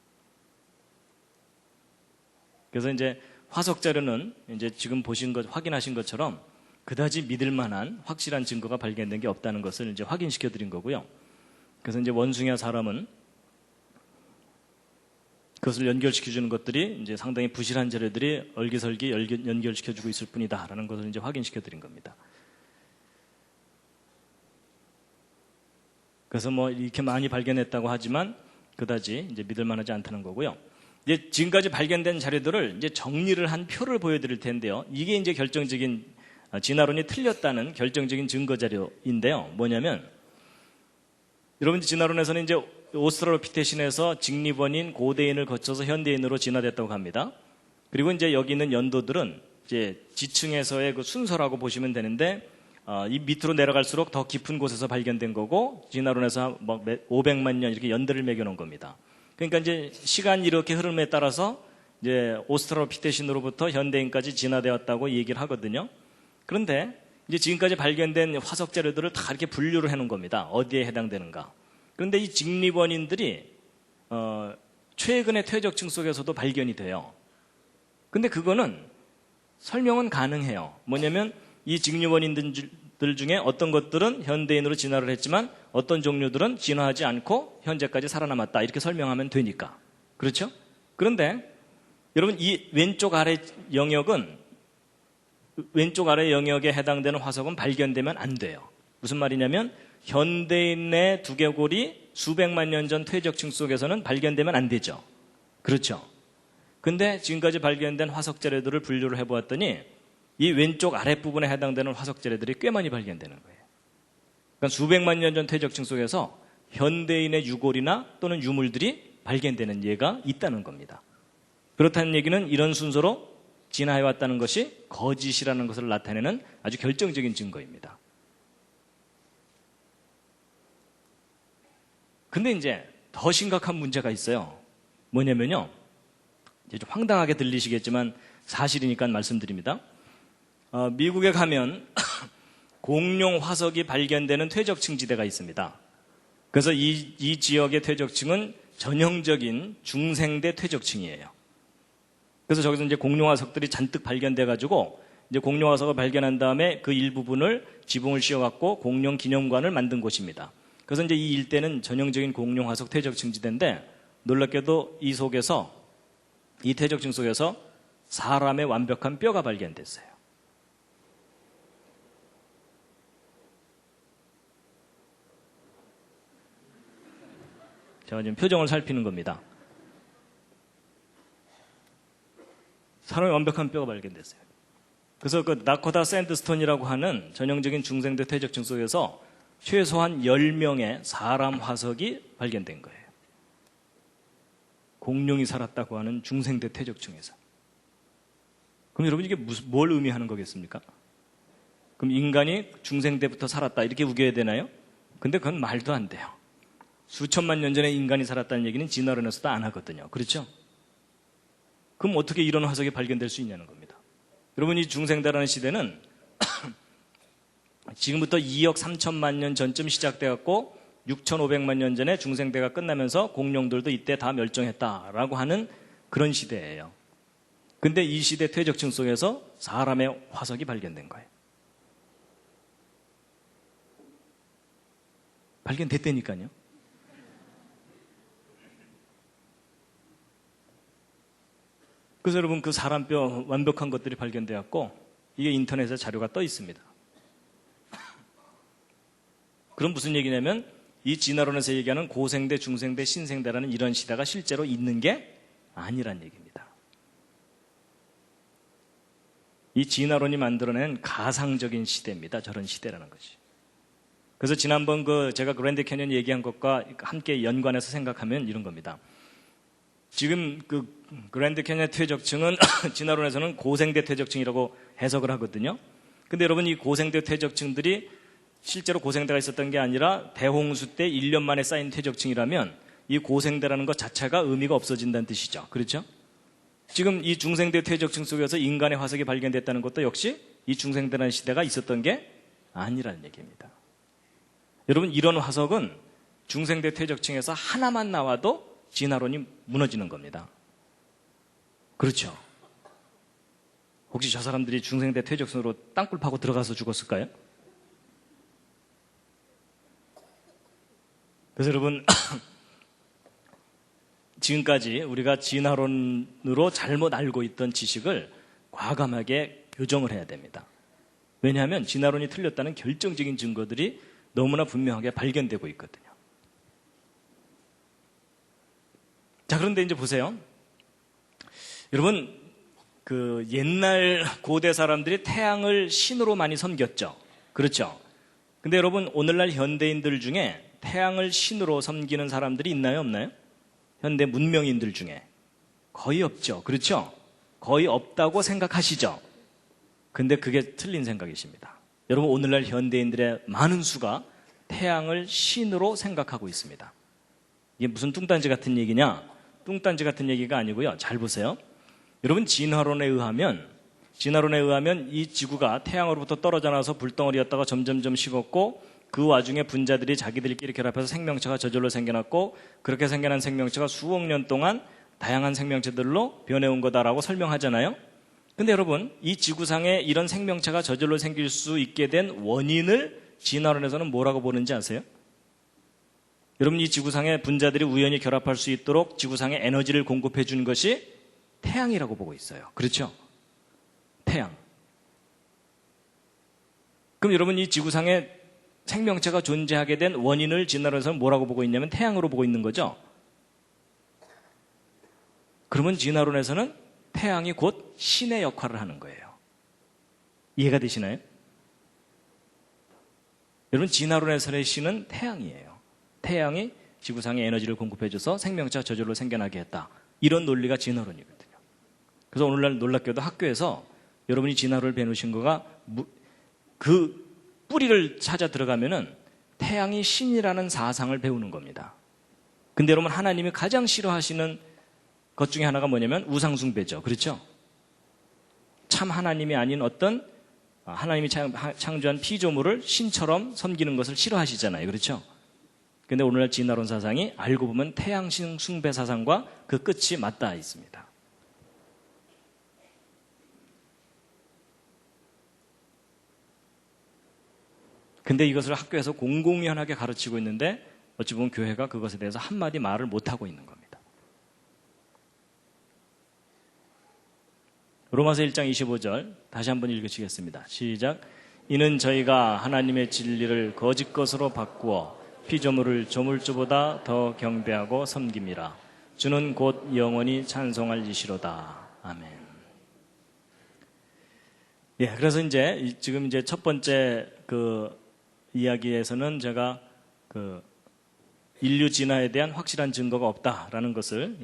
그래서 이제 화석 자료는 이제 지금 보신 것, 확인하신 것처럼 그다지 믿을 만한 확실한 증거가 발견된 게 없다는 것을 이제 확인시켜 드린 거고요. 그래서 이제 원숭이와 사람은 그것을 연결시켜주는 것들이 이제 상당히 부실한 자료들이 얼기설기 연결시켜주고 있을 뿐이다라는 것을 이제 확인시켜드린 겁니다. 그래서 뭐 이렇게 많이 발견했다고 하지만 그다지 이제 믿을만하지 않다는 거고요. 이제 지금까지 발견된 자료들을 이제 정리를 한 표를 보여드릴 텐데요. 이게 이제 결정적인 진화론이 틀렸다는 결정적인 증거 자료인데요. 뭐냐면 여러분 진화론에서는 이제 오스트랄로피테신에서 직립원인 고대인을 거쳐서 현대인으로 진화됐다고 합니다. 그리고 이제 여기 있는 연도들은 이제 지층에서의 그 순서라고 보시면 되는데 이 밑으로 내려갈수록 더 깊은 곳에서 발견된 거고 진화론에서 막 500만 년 이렇게 연대를 매겨놓은 겁니다. 그러니까 이제 시간 이렇게 흐름에 따라서 이제 오스트랄로피테신으로부터 현대인까지 진화되었다고 얘기를 하거든요. 그런데 이제 지금까지 발견된 화석 자료들을 다 이렇게 분류를 해놓은 겁니다. 어디에 해당되는가. 그런데 이 직립원인들이 최근의 퇴적층 속에서도 발견이 돼요. 근데 그거는 설명은 가능해요. 뭐냐면 이 직립원인들 중에 어떤 것들은 현대인으로 진화를 했지만 어떤 종류들은 진화하지 않고 현재까지 살아남았다. 이렇게 설명하면 되니까. 그렇죠? 그런데 여러분 이 왼쪽 아래 영역에 해당되는 화석은 발견되면 안 돼요. 무슨 말이냐면 현대인의 두개골이 수백만 년 전 퇴적층 속에서는 발견되면 안 되죠. 그렇죠. 근데 지금까지 발견된 화석 자료들을 분류를 해보았더니 이 왼쪽 아랫부분에 해당되는 화석 자료들이 꽤 많이 발견되는 거예요. 그러니까 수백만 년 전 퇴적층 속에서 현대인의 유골이나 또는 유물들이 발견되는 예가 있다는 겁니다. 그렇다는 얘기는 이런 순서로 진화해왔다는 것이 거짓이라는 것을 나타내는 아주 결정적인 증거입니다. 근데 이제 더 심각한 문제가 있어요. 뭐냐면요. 이제 좀 황당하게 들리시겠지만 사실이니까 말씀드립니다. 미국에 가면 공룡 화석이 발견되는 퇴적층 지대가 있습니다. 그래서 이 지역의 퇴적층은 전형적인 중생대 퇴적층이에요. 그래서 저기서 이제 공룡 화석들이 잔뜩 발견돼가지고 이제 공룡 화석을 발견한 다음에 그 일부분을 지붕을 씌워갖고 공룡 기념관을 만든 곳입니다. 그래서 이제 이 일대는 전형적인 공룡 화석 퇴적층 지대인데 놀랍게도 이 속에서, 이 퇴적층 속에서 사람의 완벽한 뼈가 발견됐어요. 제가 지금 표정을 살피는 겁니다. 사람의 완벽한 뼈가 발견됐어요. 그래서 그 나코다 샌드스톤이라고 하는 전형적인 중생대 퇴적층 속에서 최소한 10명의 사람 화석이 발견된 거예요. 공룡이 살았다고 하는 중생대 퇴적층에서. 그럼 여러분 이게 뭘 의미하는 거겠습니까? 그럼 인간이 중생대부터 살았다 이렇게 우겨야 되나요? 근데 그건 말도 안 돼요. 수천만 년 전에 인간이 살았다는 얘기는 진화론에서도 안 하거든요. 그렇죠? 그럼 어떻게 이런 화석이 발견될 수 있냐는 겁니다. 여러분 이 중생대라는 시대는 지금부터 2억 3천만 년 전쯤 시작돼갖고 6,500만 년 전에 중생대가 끝나면서 공룡들도 이때 다 멸종했다라고 하는 그런 시대예요. 근데 이 시대 퇴적층 속에서 사람의 화석이 발견된 거예요. 발견됐다니까요. 그래서 여러분 그 사람뼈 완벽한 것들이 발견되었고 이게 인터넷에 자료가 떠 있습니다. 그럼 무슨 얘기냐면 이 진화론에서 얘기하는 고생대, 중생대, 신생대라는 이런 시대가 실제로 있는 게 아니란 얘기입니다. 이 진화론이 만들어낸 가상적인 시대입니다. 저런 시대라는 것이. 그래서 지난번 제가 그랜드 캐년 얘기한 것과 함께 연관해서 생각하면 이런 겁니다. 지금 그랜드 캐년 퇴적층은 진화론에서는 고생대 퇴적층이라고 해석을 하거든요. 근데 여러분 이 고생대 퇴적층들이 실제로 고생대가 있었던 게 아니라 대홍수 때 1년 만에 쌓인 퇴적층이라면 이 고생대라는 것 자체가 의미가 없어진다는 뜻이죠. 그렇죠? 지금 이 중생대 퇴적층 속에서 인간의 화석이 발견됐다는 것도 역시 이 중생대라는 시대가 있었던 게 아니라는 얘기입니다. 여러분 이런 화석은 중생대 퇴적층에서 하나만 나와도 진화론이 무너지는 겁니다. 그렇죠? 혹시 저 사람들이 중생대 퇴적층으로 땅굴 파고 들어가서 죽었을까요? 그래서 여러분 지금까지 우리가 진화론으로 잘못 알고 있던 지식을 과감하게 교정을 해야 됩니다. 왜냐하면 진화론이 틀렸다는 결정적인 증거들이 너무나 분명하게 발견되고 있거든요. 자, 그런데 이제 보세요. 여러분, 옛날 고대 사람들이 태양을 신으로 많이 섬겼죠. 그렇죠? 근데 여러분, 오늘날 현대인들 중에 태양을 신으로 섬기는 사람들이 있나요, 없나요? 현대 문명인들 중에. 거의 없죠. 그렇죠? 거의 없다고 생각하시죠? 근데 그게 틀린 생각이십니다. 여러분, 오늘날 현대인들의 많은 수가 태양을 신으로 생각하고 있습니다. 이게 무슨 뚱딴지 같은 얘기냐? 뚱딴지 같은 얘기가 아니고요. 잘 보세요. 여러분, 진화론에 의하면 이 지구가 태양으로부터 떨어져 나와서 불덩어리였다가 점점점 식었고 그 와중에 분자들이 자기들끼리 결합해서 생명체가 저절로 생겨났고 그렇게 생겨난 생명체가 수억 년 동안 다양한 생명체들로 변해온 거다라고 설명하잖아요. 근데 여러분, 이 지구상에 이런 생명체가 저절로 생길 수 있게 된 원인을 진화론에서는 뭐라고 보는지 아세요? 여러분, 이 지구상의 분자들이 우연히 결합할 수 있도록 지구상에 에너지를 공급해 주는 것이 태양이라고 보고 있어요. 그렇죠? 태양. 그럼 여러분, 이 지구상에 생명체가 존재하게 된 원인을 진화론에서는 뭐라고 보고 있냐면 태양으로 보고 있는 거죠. 그러면 진화론에서는 태양이 곧 신의 역할을 하는 거예요. 이해가 되시나요? 여러분, 진화론에서의 신은 태양이에요. 태양이 지구상에 에너지를 공급해줘서 생명체가 저절로 생겨나게 했다. 이런 논리가 진화론이거든요. 그래서 오늘날 놀랍게도 학교에서 여러분이 진화론을 배우신 거가 그 뿌리를 찾아 들어가면은 태양이 신이라는 사상을 배우는 겁니다. 근데 여러분, 하나님이 가장 싫어하시는 것 중에 하나가 뭐냐면 우상숭배죠. 그렇죠? 참 하나님이 아닌 어떤 하나님이 창조한 피조물을 신처럼 섬기는 것을 싫어하시잖아요. 그렇죠? 근데 오늘날 진화론 사상이 알고 보면 태양신 숭배 사상과 그 끝이 맞닿아 있습니다. 근데 이것을 학교에서 공공연하게 가르치고 있는데 어찌 보면 교회가 그것에 대해서 한마디 말을 못하고 있는 겁니다. 로마서 1장 25절 다시 한번 읽으시겠습니다. 시작. 이는 저희가 하나님의 진리를 거짓 것으로 바꾸어 피조물을 조물주보다 더 경배하고 섬김이라. 주는 곧 영원히 찬송할 이시로다. 아멘. 예, 그래서 지금 첫 번째 그 이야기에서는 제가 그 인류 진화에 대한 확실한 증거가 없다라는 것을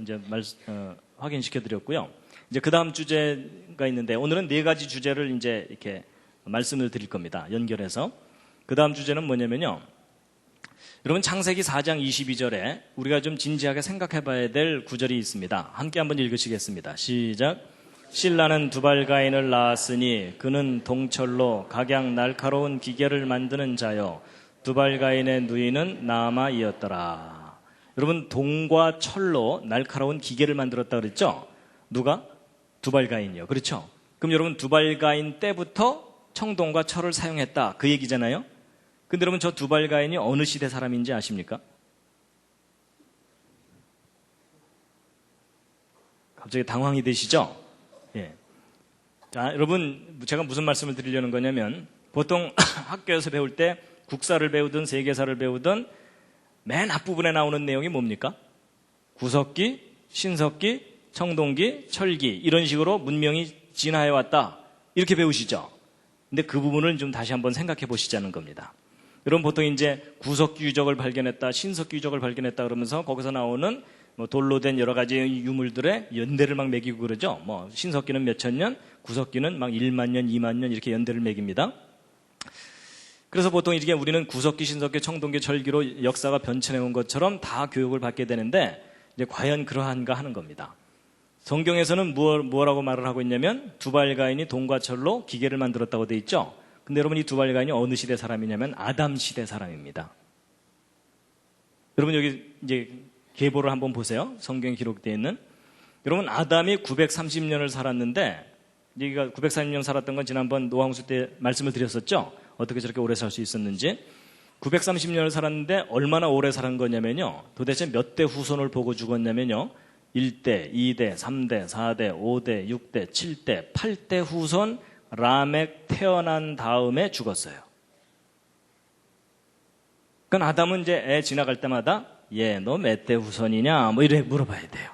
확인시켜 드렸고요. 이제 그 다음 주제가 있는데 오늘은 네 가지 주제를 이렇게 말씀을 드릴 겁니다. 연결해서. 그 다음 주제는 뭐냐면요. 여러분 창세기 4장 22절에 우리가 좀 진지하게 생각해 봐야 될 구절이 있습니다. 함께 한번 읽으시겠습니다. 시작. 실라는 두발가인을 낳았으니 그는 동철로 각양 날카로운 기계를 만드는 자요. 두발가인의 누이는 나아마이었더라. 여러분 동과 철로 날카로운 기계를 만들었다 그랬죠? 누가? 두발가인이요. 그렇죠? 그럼 여러분 두발가인 때부터 청동과 철을 사용했다 그 얘기잖아요. 근데 여러분 저 두발가인이 어느 시대 사람인지 아십니까? 갑자기 당황이 되시죠? 예. 자, 여러분 제가 무슨 말씀을 드리려는 거냐면 보통 학교에서 배울 때 국사를 배우든 세계사를 배우든 맨 앞부분에 나오는 내용이 뭡니까? 구석기, 신석기, 청동기, 철기 이런 식으로 문명이 진화해왔다 이렇게 배우시죠. 근데 그 부분을 좀 다시 한번 생각해 보시자는 겁니다. 여러분 보통 구석기 유적을 발견했다, 신석기 유적을 발견했다 그러면서 거기서 나오는 돌로 된 여러 가지 유물들의 연대를 막 매기고 그러죠. 신석기는 몇천 년, 구석기는 막 1만 년, 2만 년 이렇게 연대를 매깁니다. 그래서 보통 우리는 구석기, 신석기, 청동기, 철기로 역사가 변천해 온 것처럼 다 교육을 받게 되는데 과연 그러한가 하는 겁니다. 성경에서는 뭐라고 말을 하고 있냐면 두발가인이 동과 철로 기계를 만들었다고 돼 있죠. 근데 여러분 이 두발가인이 어느 시대 사람이냐면 아담 시대 사람입니다. 여러분 여기 계보를 한번 보세요. 성경에 기록되어 있는. 여러분 아담이 930년을 살았는데 여기가 930년 살았던 건 지난번 노항수 때 말씀을 드렸었죠. 어떻게 저렇게 오래 살 수 있었는지. 930년을 살았는데 얼마나 오래 살은 거냐면요. 도대체 몇 대 후손을 보고 죽었냐면요. 1대, 2대, 3대, 4대, 5대, 6대, 7대, 8대 후손 라멕 태어난 다음에 죽었어요. 그러니까 아담은 애 지나갈 때마다 너 몇 대 후손이냐? 이래 물어봐야 돼요.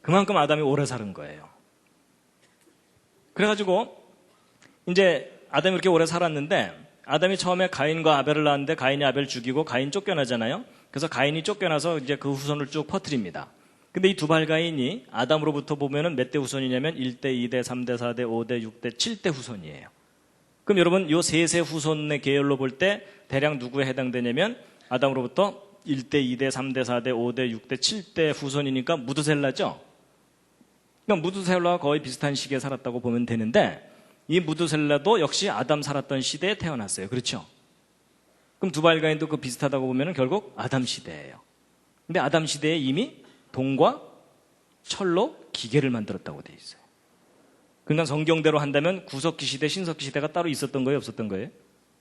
그만큼 아담이 오래 사는 거예요. 그래가지고 아담이 이렇게 오래 살았는데 아담이 처음에 가인과 아벨을 낳았는데 가인이 아벨 죽이고 가인 쫓겨나잖아요. 그래서 가인이 쫓겨나서 그 후손을 쭉 퍼뜨립니다. 근데 이 두발가인이 아담으로부터 보면은 몇 대 후손이냐면 1대, 2대, 3대, 4대, 5대, 6대, 7대 후손이에요. 그럼 여러분 요 세 후손의 계열로 볼 때 대략 누구에 해당되냐면 아담으로부터 1대, 2대, 3대, 4대, 5대, 6대, 7대 후손이니까 무드셀라죠. 그러니까 무드셀라와 거의 비슷한 시기에 살았다고 보면 되는데 이 무드셀라도 역시 아담 살았던 시대에 태어났어요. 그렇죠? 그럼 두발가인도 비슷하다고 보면 결국 아담 시대예요. 근데 아담 시대에 이미 동과 철로 기계를 만들었다고 돼 있어요. 그러니까 성경대로 한다면 구석기 시대, 신석기 시대가 따로 있었던 거예요? 없었던 거예요?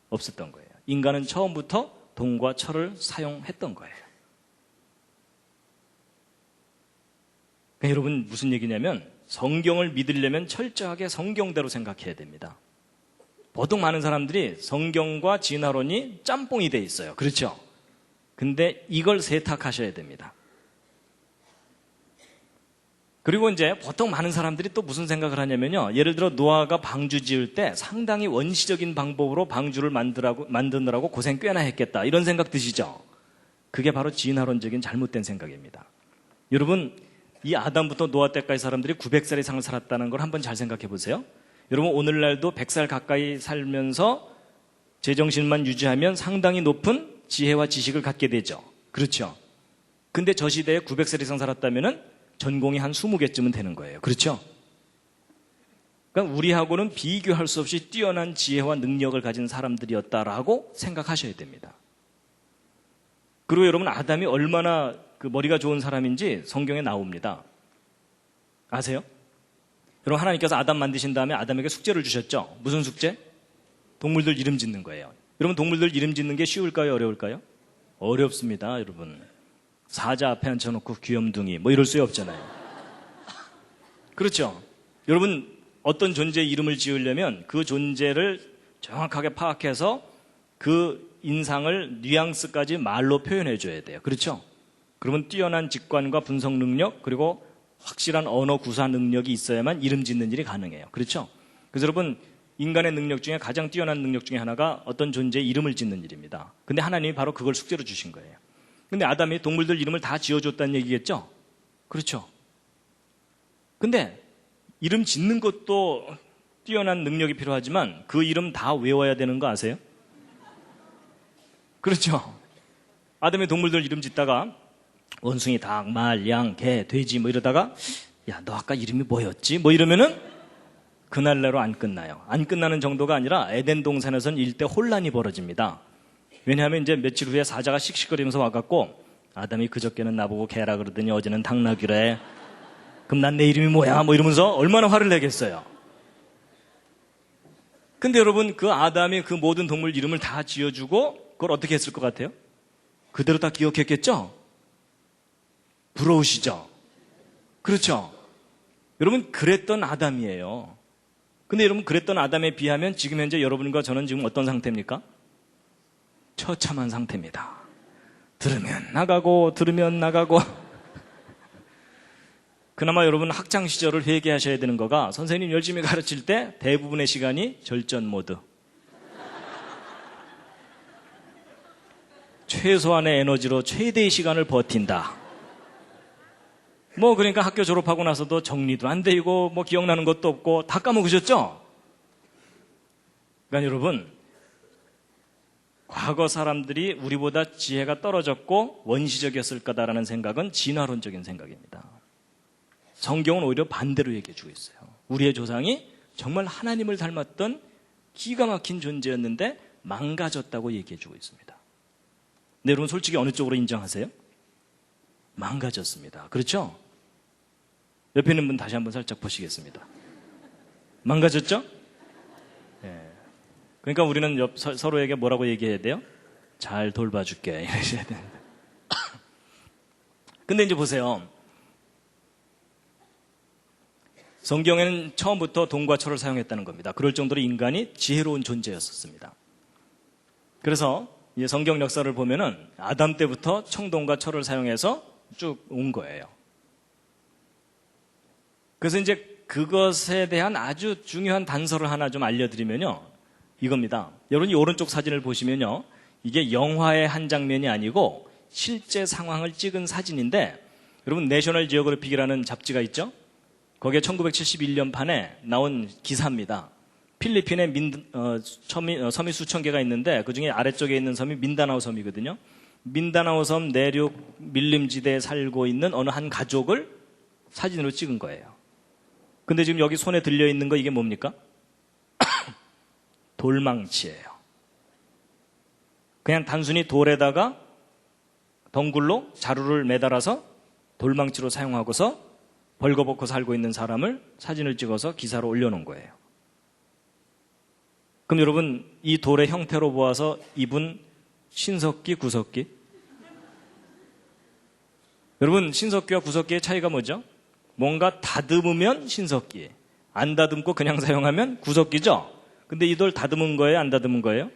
없었던 거예요. 인간은 처음부터 동과 철을 사용했던 거예요. 그러니까 여러분 무슨 얘기냐면 성경을 믿으려면 철저하게 성경대로 생각해야 됩니다. 보통 많은 사람들이 성경과 진화론이 짬뽕이 돼 있어요. 그렇죠? 근데 이걸 세탁하셔야 됩니다. 그리고 보통 많은 사람들이 또 무슨 생각을 하냐면요. 예를 들어 노아가 방주 지을 때 상당히 원시적인 방법으로 방주를 만드느라고 고생 꽤나 했겠다. 이런 생각 드시죠? 그게 바로 진화론적인 잘못된 생각입니다. 여러분 이 아담부터 노아 때까지 사람들이 900살 이상 살았다는 걸 한번 잘 생각해 보세요. 여러분 오늘날도 100살 가까이 살면서 제정신만 유지하면 상당히 높은 지혜와 지식을 갖게 되죠. 그렇죠? 근데 저 시대에 900살 이상 살았다면은 전공이 한 20개쯤은 되는 거예요. 그렇죠? 그러니까 우리하고는 비교할 수 없이 뛰어난 지혜와 능력을 가진 사람들이었다라고 생각하셔야 됩니다. 그리고 여러분 아담이 얼마나 머리가 좋은 사람인지 성경에 나옵니다. 아세요? 여러분 하나님께서 아담 만드신 다음에 아담에게 숙제를 주셨죠? 무슨 숙제? 동물들 이름 짓는 거예요. 여러분 동물들 이름 짓는 게 쉬울까요? 어려울까요? 어렵습니다. 여러분 사자 앞에 앉혀놓고 귀염둥이 이럴 수 없잖아요. 그렇죠. 여러분, 어떤 존재의 이름을 지으려면 그 존재를 정확하게 파악해서 그 인상을 뉘앙스까지 말로 표현해 줘야 돼요. 그렇죠? 그러면 뛰어난 직관과 분석 능력, 그리고 확실한 언어 구사 능력이 있어야만 이름 짓는 일이 가능해요. 그렇죠? 그래서 여러분, 인간의 능력 중에 가장 뛰어난 능력 중에 하나가 어떤 존재의 이름을 짓는 일입니다. 근데 하나님이 바로 그걸 숙제로 주신 거예요. 근데 아담이 동물들 이름을 다 지어줬다는 얘기겠죠? 그렇죠? 근데 이름 짓는 것도 뛰어난 능력이 필요하지만 그 이름 다 외워야 되는 거 아세요? 그렇죠? 아담이 동물들 이름 짓다가 원숭이, 닭, 말, 양, 개, 돼지 뭐 이러다가 야, 너 아까 이름이 뭐였지? 뭐 이러면은 그날내로 안 끝나요. 안 끝나는 정도가 아니라 에덴 동산에서는 일대 혼란이 벌어집니다. 왜냐하면 이제 며칠 후에 사자가 씩씩거리면서 와갖고 아담이 그저께는 나보고 개라 그러더니 어제는 닭나귀래. 그럼 난 내 이름이 뭐야? 뭐 이러면서 얼마나 화를 내겠어요. 근데 여러분, 그 아담이 그 모든 동물 이름을 다 지어주고 그걸 어떻게 했을 것 같아요? 그대로 다 기억했겠죠? 부러우시죠? 그렇죠? 여러분, 그랬던 아담이에요. 근데 여러분, 그랬던 아담에 비하면 지금 현재 여러분과 저는 지금 어떤 상태입니까? 처참한 상태입니다. 들으면 나가고 들으면 나가고. 그나마 여러분 학창 시절을 회개하셔야 되는 거가 선생님 열심히 가르칠 때 대부분의 시간이 절전 모드. 최소한의 에너지로 최대의 시간을 버틴다. 뭐 그러니까 학교 졸업하고 나서도 정리도 안 되고 뭐 기억나는 것도 없고 다 까먹으셨죠? 그러니까 여러분, 과거 사람들이 우리보다 지혜가 떨어졌고 원시적이었을 거다라는 생각은 진화론적인 생각입니다. 성경은 오히려 반대로 얘기해 주고 있어요. 우리의 조상이 정말 하나님을 닮았던 기가 막힌 존재였는데 망가졌다고 얘기해 주고 있습니다. 근데 여러분 솔직히 어느 쪽으로 인정하세요? 망가졌습니다. 그렇죠? 옆에 있는 분 다시 한번 살짝 보시겠습니다. 망가졌죠? 네. 그러니까 우리는 서로에게 뭐라고 얘기해야 돼요? 잘 돌봐줄게 이러셔야 됩니다. 근데 이제 보세요. 성경에는 처음부터 동과 철을 사용했다는 겁니다. 그럴 정도로 인간이 지혜로운 존재였었습니다. 그래서 이제 성경 역사를 보면은 아담 때부터 청동과 철을 사용해서 쭉 온 거예요. 그래서 이제 그것에 대한 아주 중요한 단서를 하나 좀 알려드리면요. 이겁니다. 여러분 이 오른쪽 사진을 보시면요. 이게 영화의 한 장면이 아니고 실제 상황을 찍은 사진인데 여러분 내셔널 지오그래픽이라는 잡지가 있죠? 거기에 1971년 판에 나온 기사입니다. 필리핀에 섬이 수천 개가 있는데 그중에 아래쪽에 있는 섬이 민다나오 섬이거든요. 민다나오 섬 내륙 밀림지대에 살고 있는 어느 한 가족을 사진으로 찍은 거예요. 근데 지금 여기 손에 들려있는 거 이게 뭡니까? 돌망치예요. 그냥 단순히 돌에다가 덩굴로 자루를 매달아서 돌망치로 사용하고서 벌거벗고 살고 있는 사람을 사진을 찍어서 기사로 올려놓은 거예요. 그럼 여러분 이 돌의 형태로 보아서 이분 신석기, 구석기? 여러분 신석기와 구석기의 차이가 뭐죠? 뭔가 다듬으면 신석기, 안 다듬고 그냥 사용하면 구석기죠? 근데 이 돌 다듬은 거예요? 안 다듬은 거예요?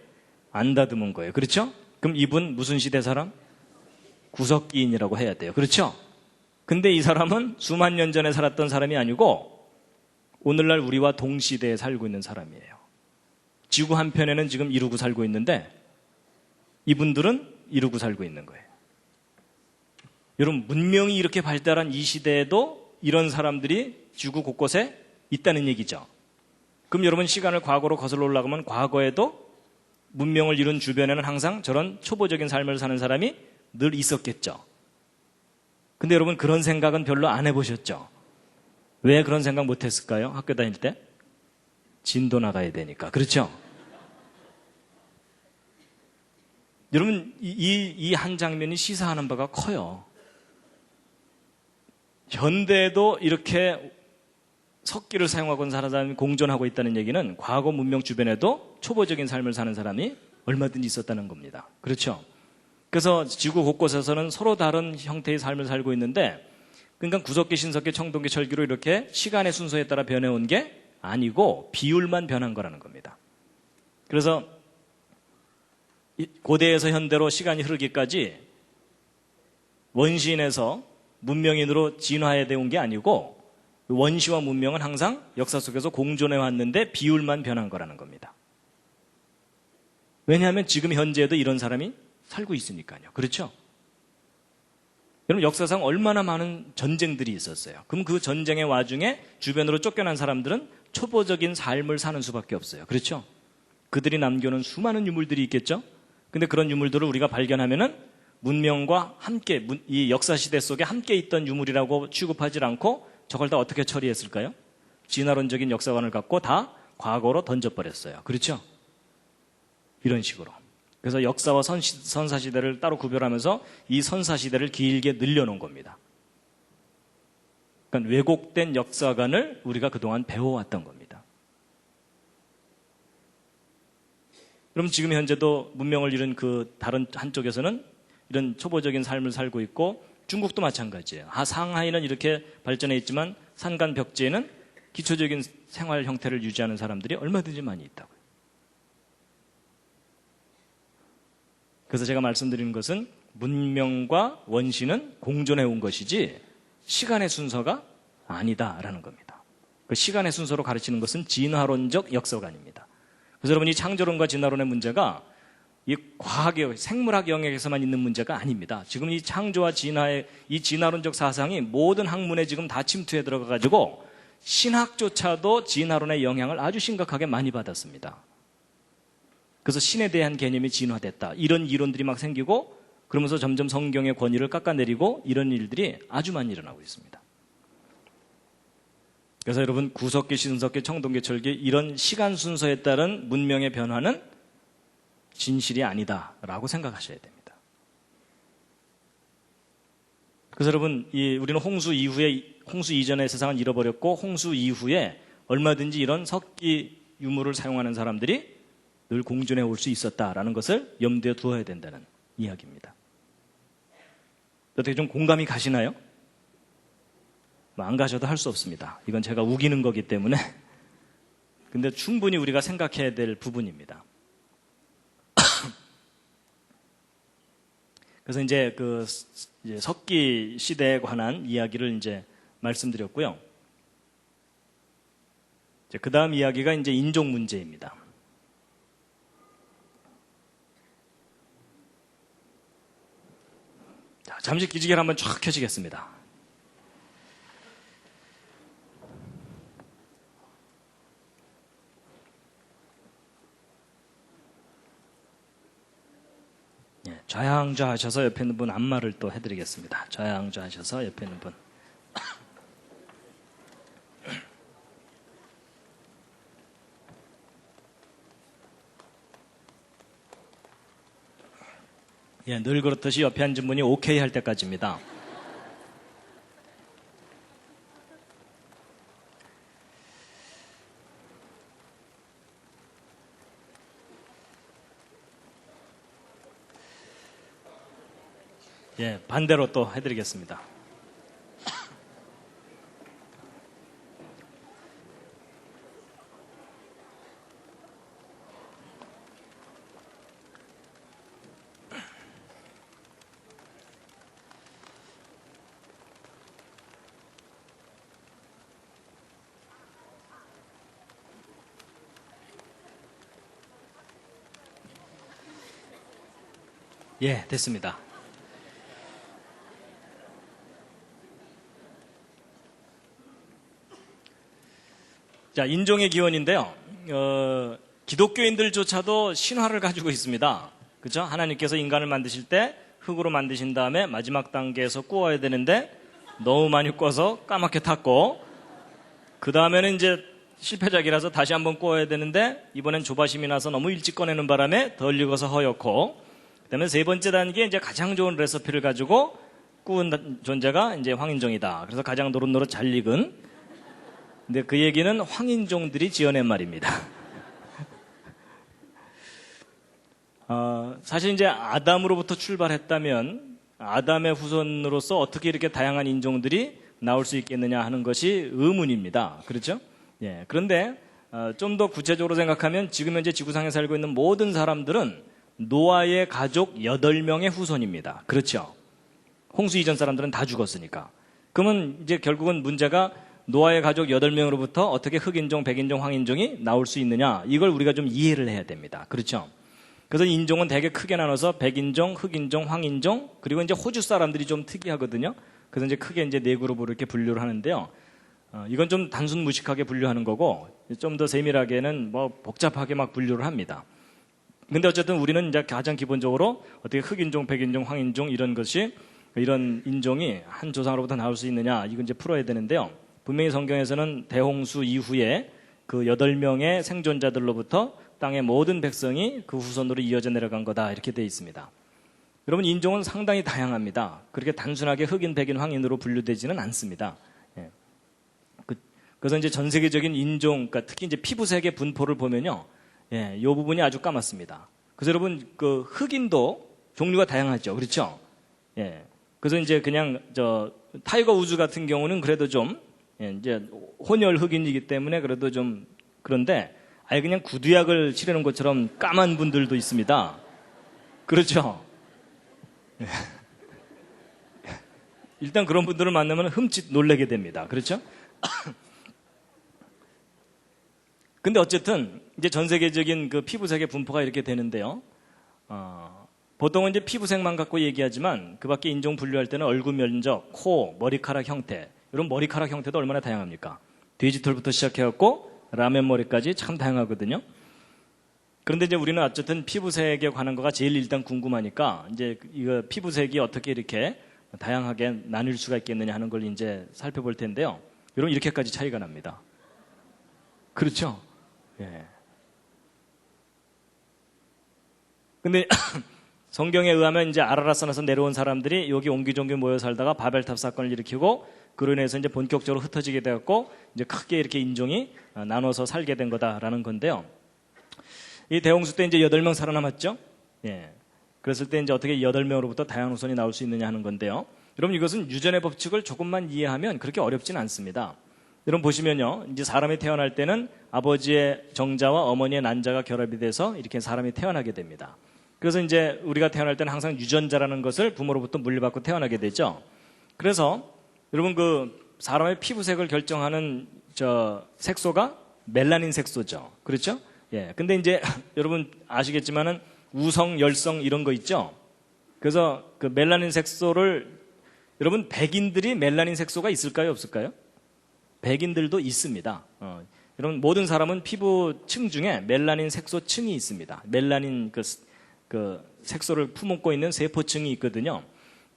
안 다듬은 거예요. 그렇죠? 그럼 이분 무슨 시대 사람? 구석기인이라고 해야 돼요. 그렇죠? 근데 이 사람은 수만 년 전에 살았던 사람이 아니고 오늘날 우리와 동시대에 살고 있는 사람이에요. 지구 한편에는 지금 이루고 살고 있는데 이분들은 이루고 살고 있는 거예요. 여러분 문명이 이렇게 발달한 이 시대에도 이런 사람들이 지구 곳곳에 있다는 얘기죠. 그럼 여러분 시간을 과거로 거슬러 올라가면 과거에도 문명을 이룬 주변에는 항상 저런 초보적인 삶을 사는 사람이 늘 있었겠죠. 근데 여러분 그런 생각은 별로 안 해보셨죠? 왜 그런 생각 못했을까요? 학교 다닐 때? 진도 나가야 되니까. 그렇죠? 여러분 이 한 장면이 시사하는 바가 커요. 현대에도 이렇게 석기를 사용하고 사는 사람이 공존하고 있다는 얘기는 과거 문명 주변에도 초보적인 삶을 사는 사람이 얼마든지 있었다는 겁니다. 그렇죠? 그래서 지구 곳곳에서는 서로 다른 형태의 삶을 살고 있는데 그러니까 구석기, 신석기, 청동기, 철기로 이렇게 시간의 순서에 따라 변해온 게 아니고 비율만 변한 거라는 겁니다. 그래서 고대에서 현대로 시간이 흐르기까지 원시인에서 문명인으로 진화해 온 게 아니고 원시와 문명은 항상 역사 속에서 공존해 왔는데 비율만 변한 거라는 겁니다. 왜냐하면 지금 현재에도 이런 사람이 살고 있으니까요. 그렇죠? 여러분 역사상 얼마나 많은 전쟁들이 있었어요. 그럼 그 전쟁의 와중에 주변으로 쫓겨난 사람들은 초보적인 삶을 사는 수밖에 없어요. 그렇죠? 그들이 남겨놓은 수많은 유물들이 있겠죠? 근데 그런 유물들을 우리가 발견하면은 문명과 함께 이 역사 시대 속에 함께 있던 유물이라고 취급하지 않고 저걸 다 어떻게 처리했을까요? 진화론적인 역사관을 갖고 다 과거로 던져버렸어요. 그렇죠? 이런 식으로. 그래서 역사와 선사시대를 따로 구별하면서 이 선사시대를 길게 늘려놓은 겁니다. 그러니까 왜곡된 역사관을 우리가 그동안 배워왔던 겁니다. 그럼 지금 현재도 문명을 잃은 그 다른 한쪽에서는 이런 초보적인 삶을 살고 있고 중국도 마찬가지예요. 상하이는 이렇게 발전해 있지만 산간 벽지에는 기초적인 생활 형태를 유지하는 사람들이 얼마든지 많이 있다고요. 그래서 제가 말씀드리는 것은 문명과 원시는 공존해 온 것이지 시간의 순서가 아니다라는 겁니다. 그 시간의 순서로 가르치는 것은 진화론적 역사관입니다. 그래서 여러분 이 창조론과 진화론의 문제가 이 과학의 생물학 영역에서만 있는 문제가 아닙니다. 지금 이 창조와 진화의 이 진화론적 사상이 모든 학문에 지금 다 침투해 들어가 가지고 신학조차도 진화론의 영향을 아주 심각하게 많이 받았습니다. 그래서 신에 대한 개념이 진화됐다. 이런 이론들이 막 생기고 그러면서 점점 성경의 권위를 깎아내리고 이런 일들이 아주 많이 일어나고 있습니다. 그래서 여러분 구석기, 신석기, 청동기, 철기 이런 시간 순서에 따른 문명의 변화는 진실이 아니다라고 생각하셔야 됩니다. 그래서 여러분 우리는 홍수 이전의 세상을 잃어버렸고 홍수 이후에 얼마든지 이런 석기 유물을 사용하는 사람들이 늘 공존해 올 수 있었다라는 것을 염두에 두어야 된다는 이야기입니다. 어떻게 좀 공감이 가시나요? 안 가셔도 할 수 없습니다. 이건 제가 우기는 거기 때문에. 근데 충분히 우리가 생각해야 될 부분입니다. 그래서 이제 이제 석기 시대에 관한 이야기를 이제 말씀드렸고요. 그 다음 이야기가 이제 인종 문제입니다. 자, 잠시 기지개를 한번 쫙 켜시겠습니다. 좌양좌하셔서 옆에 있는 분 안마를 또 해드리겠습니다. 좌양좌하셔서 옆에 있는 분. 예, 늘 그렇듯이 옆에 앉은 분이 오케이 할 때까지입니다. 예, 반대로 또 해드리겠습니다. 예, 됐습니다. 자, 인종의 기원인데요. 기독교인들조차도 신화를 가지고 있습니다. 그렇죠? 하나님께서 인간을 만드실 때 흙으로 만드신 다음에 마지막 단계에서 구워야 되는데 너무 많이 구워서 까맣게 탔고 그 다음에는 이제 실패작이라서 다시 한번 구워야 되는데 이번엔 조바심이 나서 너무 일찍 꺼내는 바람에 덜 익어서 허옇고 그다음에 세 번째 단계에 이제 가장 좋은 레시피를 가지고 구운 존재가 이제 황인종이다. 그래서 가장 노릇노릇 잘 익은. 근데 그 얘기는 황인종들이 지어낸 말입니다. 사실 이제 아담으로부터 출발했다면 아담의 후손으로서 어떻게 이렇게 다양한 인종들이 나올 수 있겠느냐 하는 것이 의문입니다. 그렇죠? 예. 그런데 좀 더 구체적으로 생각하면 지금 현재 지구상에 살고 있는 모든 사람들은 노아의 가족 8명의 후손입니다. 그렇죠? 홍수 이전 사람들은 다 죽었으니까. 그러면 이제 결국은 문제가 노아의 가족 8명으로부터 어떻게 흑인종, 백인종, 황인종이 나올 수 있느냐, 이걸 우리가 좀 이해를 해야 됩니다. 그렇죠? 그래서 인종은 되게 크게 나눠서 백인종, 흑인종, 황인종, 그리고 이제 호주 사람들이 좀 특이하거든요. 그래서 이제 크게 이제 4그룹으로 이렇게 분류를 하는데요. 이건 좀 단순 무식하게 분류하는 거고, 좀 더 세밀하게는 뭐 복잡하게 막 분류를 합니다. 근데 어쨌든 우리는 이제 가장 기본적으로 어떻게 흑인종, 백인종, 황인종 이런 것이, 이런 인종이 한 조상으로부터 나올 수 있느냐, 이건 이제 풀어야 되는데요. 분명히 성경에서는 대홍수 이후에 그 8명의 생존자들로부터 땅의 모든 백성이 그 후손으로 이어져 내려간 거다, 이렇게 되어 있습니다. 여러분, 인종은 상당히 다양합니다. 그렇게 단순하게 흑인, 백인, 황인으로 분류되지는 않습니다. 예. 그래서 이제 전 세계적인 인종, 그러니까 특히 이제 피부색의 분포를 보면요, 예, 이 부분이 아주 까맣습니다. 그래서 여러분, 그 흑인도 종류가 다양하죠, 그렇죠? 예. 그래서 이제 그냥 타이거 우즈 같은 경우는 그래도 좀, 예, 이제 혼혈 흑인이기 때문에 그래도 좀 그런데, 아예 그냥 구두약을 칠하는 것처럼 까만 분들도 있습니다. 그렇죠? 예. 일단 그런 분들을 만나면 흠칫 놀라게 됩니다. 그렇죠? 근데 어쨌든 이제 전 세계적인 그 피부색의 분포가 이렇게 되는데요. 보통은 이제 피부색만 갖고 얘기하지만 그 밖에 인종 분류할 때는 얼굴 면적, 코, 머리카락 형태, 이런 머리카락 형태도 얼마나 다양합니까? 돼지털부터 시작해갖고 라면 머리까지 참 다양하거든요. 그런데 이제 우리는 어쨌든 피부색에 관한 거가 제일 일단 궁금하니까 이제 이거 피부색이 어떻게 이렇게 다양하게 나뉠 수가 있겠느냐 하는 걸 이제 살펴볼 텐데요. 여러분, 이렇게까지 차이가 납니다. 그렇죠? 예. 근데 성경에 의하면 이제 아라라산에서 내려온 사람들이 여기 옹기종기 모여 살다가 바벨탑 사건을 일으키고 그로 인해서 이제 본격적으로 흩어지게 되었고 이제 크게 이렇게 인종이 나눠서 살게 된 거다라는 건데요. 이 대홍수 때 이제 8명 살아남았죠? 예. 그랬을 때 이제 어떻게 8명으로부터 다양한 후손이 나올 수 있느냐 하는 건데요. 여러분, 이것은 유전의 법칙을 조금만 이해하면 그렇게 어렵지는 않습니다. 여러분 보시면요, 이제 사람이 태어날 때는 아버지의 정자와 어머니의 난자가 결합이 돼서 이렇게 사람이 태어나게 됩니다. 그래서 이제 우리가 태어날 때는 항상 유전자라는 것을 부모로부터 물려받고 태어나게 되죠. 그래서 여러분, 그 사람의 피부색을 결정하는 색소가 멜라닌 색소죠. 그렇죠? 예. 근데 이제 여러분 아시겠지만은 우성, 열성 이런 거 있죠? 그래서 그 멜라닌 색소를, 여러분 백인들이 멜라닌 색소가 있을까요? 없을까요? 백인들도 있습니다. 여러분, 모든 사람은 피부층 중에 멜라닌 색소층이 있습니다. 멜라닌 그 색소를 품고 있는 세포층이 있거든요.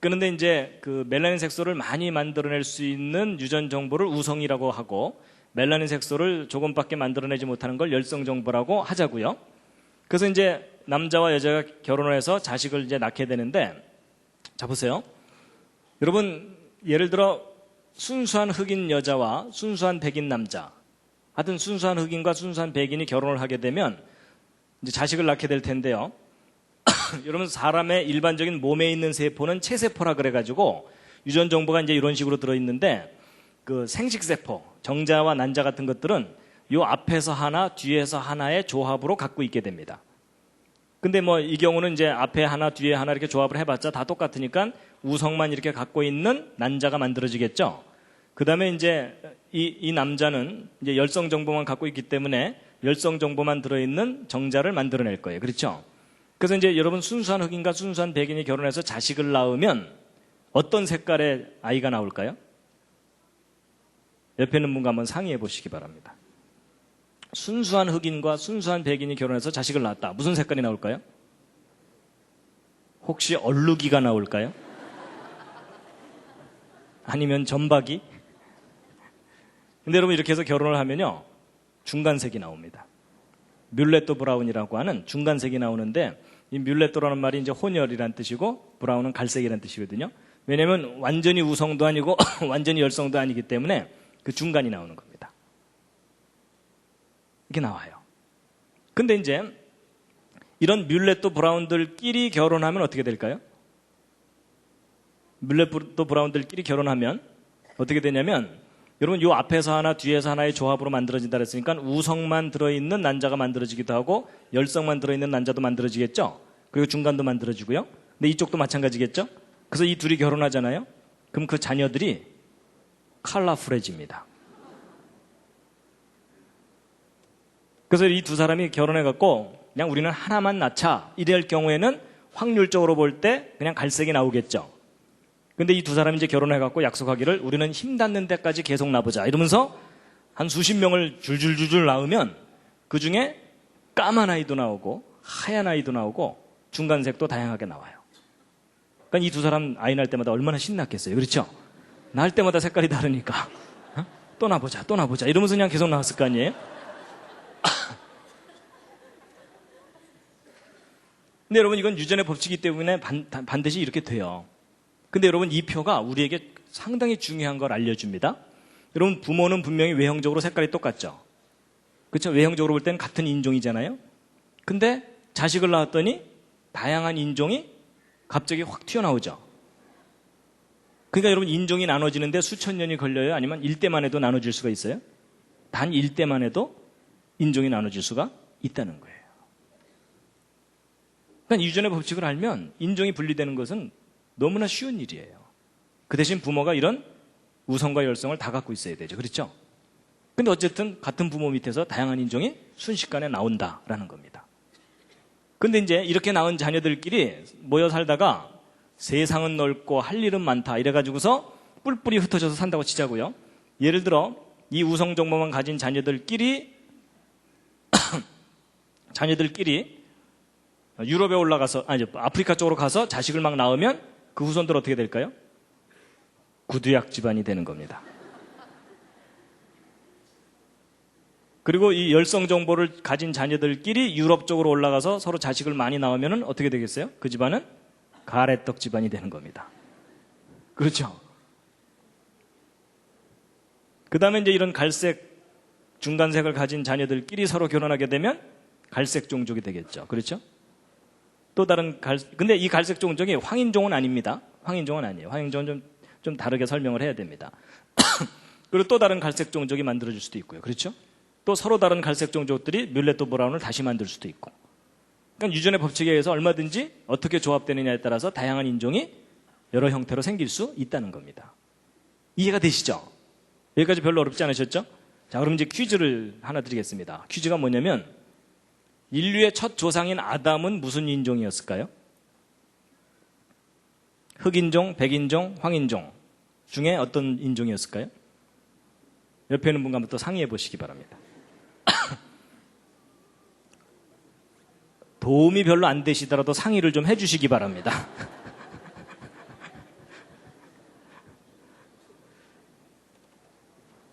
그런데 이제 그 멜라닌 색소를 많이 만들어낼 수 있는 유전 정보를 우성이라고 하고, 멜라닌 색소를 조금밖에 만들어내지 못하는 걸 열성 정보라고 하자고요. 그래서 이제 남자와 여자가 결혼을 해서 자식을 이제 낳게 되는데, 자 보세요. 여러분, 예를 들어 순수한 흑인 여자와 순수한 백인 남자, 하여튼 순수한 흑인과 순수한 백인이 결혼을 하게 되면 이제 자식을 낳게 될 텐데요. 여러분, 사람의 일반적인 몸에 있는 세포는 체세포라 그래가지고 유전 정보가 이제 이런 식으로 들어있는데, 그 생식세포, 정자와 난자 같은 것들은 요 앞에서 하나, 뒤에서 하나의 조합으로 갖고 있게 됩니다. 근데 뭐 이 경우는 이제 앞에 하나, 뒤에 하나 이렇게 조합을 해봤자 다 똑같으니까 우성만 이렇게 갖고 있는 난자가 만들어지겠죠. 그 다음에 이제 이 남자는 이제 열성 정보만 갖고 있기 때문에 열성 정보만 들어있는 정자를 만들어낼 거예요. 그렇죠? 그래서 이제 여러분, 순수한 흑인과 순수한 백인이 결혼해서 자식을 낳으면 어떤 색깔의 아이가 나올까요? 옆에 있는 분과 한번 상의해 보시기 바랍니다. 순수한 흑인과 순수한 백인이 결혼해서 자식을 낳았다. 무슨 색깔이 나올까요? 혹시 얼룩이가 나올까요? 아니면 점박이? 근데 여러분, 이렇게 해서 결혼을 하면요, 중간색이 나옵니다. 뮬레토 브라운이라고 하는 중간색이 나오는데, 이 뮬레토라는 말이 이제 혼혈이란 뜻이고 브라운은 갈색이란 뜻이거든요. 왜냐하면 완전히 우성도 아니고 완전히 열성도 아니기 때문에 그 중간이 나오는 겁니다. 이렇게 나와요. 근데 이제 이런 뮬레토 브라운들끼리 결혼하면 어떻게 될까요? 뮬레토 브라운들끼리 결혼하면 어떻게 되냐면 여러분 요 앞에서 하나 뒤에서 하나의 조합으로 만들어진다 그랬으니까 우성만 들어있는 난자가 만들어지기도 하고 열성만 들어있는 난자도 만들어지겠죠. 그리고 중간도 만들어지고요. 근데 이쪽도 마찬가지겠죠. 그래서 이 둘이 결혼하잖아요. 그럼 그 자녀들이 컬러풀해집니다. 그래서 이 두 사람이 결혼해갖고 그냥 우리는 하나만 낳자 이럴 경우에는 확률적으로 볼 때 그냥 갈색이 나오겠죠. 근데 이 두 사람이 이제 결혼해갖고 약속하기를 우리는 힘 닿는 데까지 계속 낳아보자 이러면서 한 수십 명을 줄줄줄줄 낳으면 그 중에 까만 아이도 나오고 하얀 아이도 나오고 중간색도 다양하게 나와요. 그러니까 이 두 사람 아이 낳을 때마다 얼마나 신났겠어요. 그렇죠? 낳을 때마다 색깔이 다르니까 또 낳아보자 또 낳아보자 이러면서 그냥 계속 낳았을 거 아니에요. 근데 여러분 이건 유전의 법칙이기 때문에 반드시 이렇게 돼요. 근데 여러분 이 표가 우리에게 상당히 중요한 걸 알려줍니다. 여러분 부모는 분명히 외형적으로 색깔이 똑같죠. 그렇죠? 외형적으로 볼 때는 같은 인종이잖아요. 근데 자식을 낳았더니 다양한 인종이 갑자기 확 튀어나오죠. 그러니까 여러분 인종이 나눠지는데 수천 년이 걸려요? 아니면 일대만 해도 나눠질 수가 있어요? 단 일대만 해도 인종이 나눠질 수가 있다는 거예요. 그러니까 유전의 법칙을 알면 인종이 분리되는 것은 너무나 쉬운 일이에요. 그 대신 부모가 이런 우성과 열성을 다 갖고 있어야 되죠. 그렇죠? 근데 어쨌든 같은 부모 밑에서 다양한 인종이 순식간에 나온다라는 겁니다. 근데 이제 이렇게 낳은 자녀들끼리 모여 살다가 세상은 넓고 할 일은 많다 이래가지고서 뿔뿔이 흩어져서 산다고 치자고요. 예를 들어 이 우성 정보만 가진 자녀들끼리 유럽에 올라가서 아프리카 쪽으로 가서 자식을 막 낳으면 그 후손들 어떻게 될까요? 구두약 집안이 되는 겁니다. 그리고 이 열성 정보를 가진 자녀들끼리 유럽 쪽으로 올라가서 서로 자식을 많이 낳으면 어떻게 되겠어요? 그 집안은 가래떡 집안이 되는 겁니다. 그렇죠? 그 다음에 이제 이런 갈색 중간색을 가진 자녀들끼리 서로 결혼하게 되면 갈색 종족이 되겠죠. 그렇죠? 또 다른 근데 이 갈색 종족이 황인종은 아닙니다. 황인종은 아니에요. 황인종은 좀 다르게 설명을 해야 됩니다. 그리고 또 다른 갈색 종족이 만들어질 수도 있고요. 그렇죠? 또 서로 다른 갈색 종족들이 뮬레토 브라운을 다시 만들 수도 있고. 그러니까 유전의 법칙에 의해서 얼마든지 어떻게 조합되느냐에 따라서 다양한 인종이 여러 형태로 생길 수 있다는 겁니다. 이해가 되시죠? 여기까지 별로 어렵지 않으셨죠? 자, 그럼 이제 퀴즈를 하나 드리겠습니다. 퀴즈가 뭐냐면 인류의 첫 조상인 아담은 무슨 인종이었을까요? 흑인종, 백인종, 황인종 중에 어떤 인종이었을까요? 옆에 있는 분과 한번 또 상의해 보시기 바랍니다. 도움이 별로 안 되시더라도 상의를 좀 해주시기 바랍니다.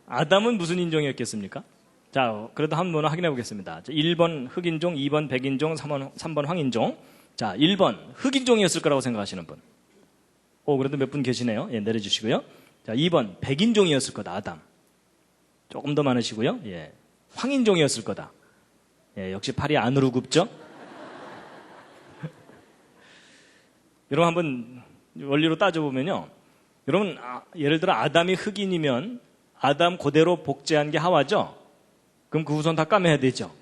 아담은 무슨 인종이었겠습니까? 자, 그래도 한번 확인해 보겠습니다. 1번 흑인종, 2번 백인종, 3번 황인종. 자, 1번 흑인종이었을 거라고 생각하시는 분. 그래도 몇 분 계시네요. 예, 내려주시고요. 자, 2번 백인종이었을 거다, 아담. 조금 더 많으시고요. 예, 황인종이었을 거다. 예, 역시 팔이 안으로 굽죠? 여러분 한번 원리로 따져보면요. 여러분, 예를 들어 아담이 흑인이면 아담 그대로 복제한 게 하와죠? 그럼 그 후손 다 까매야 되죠?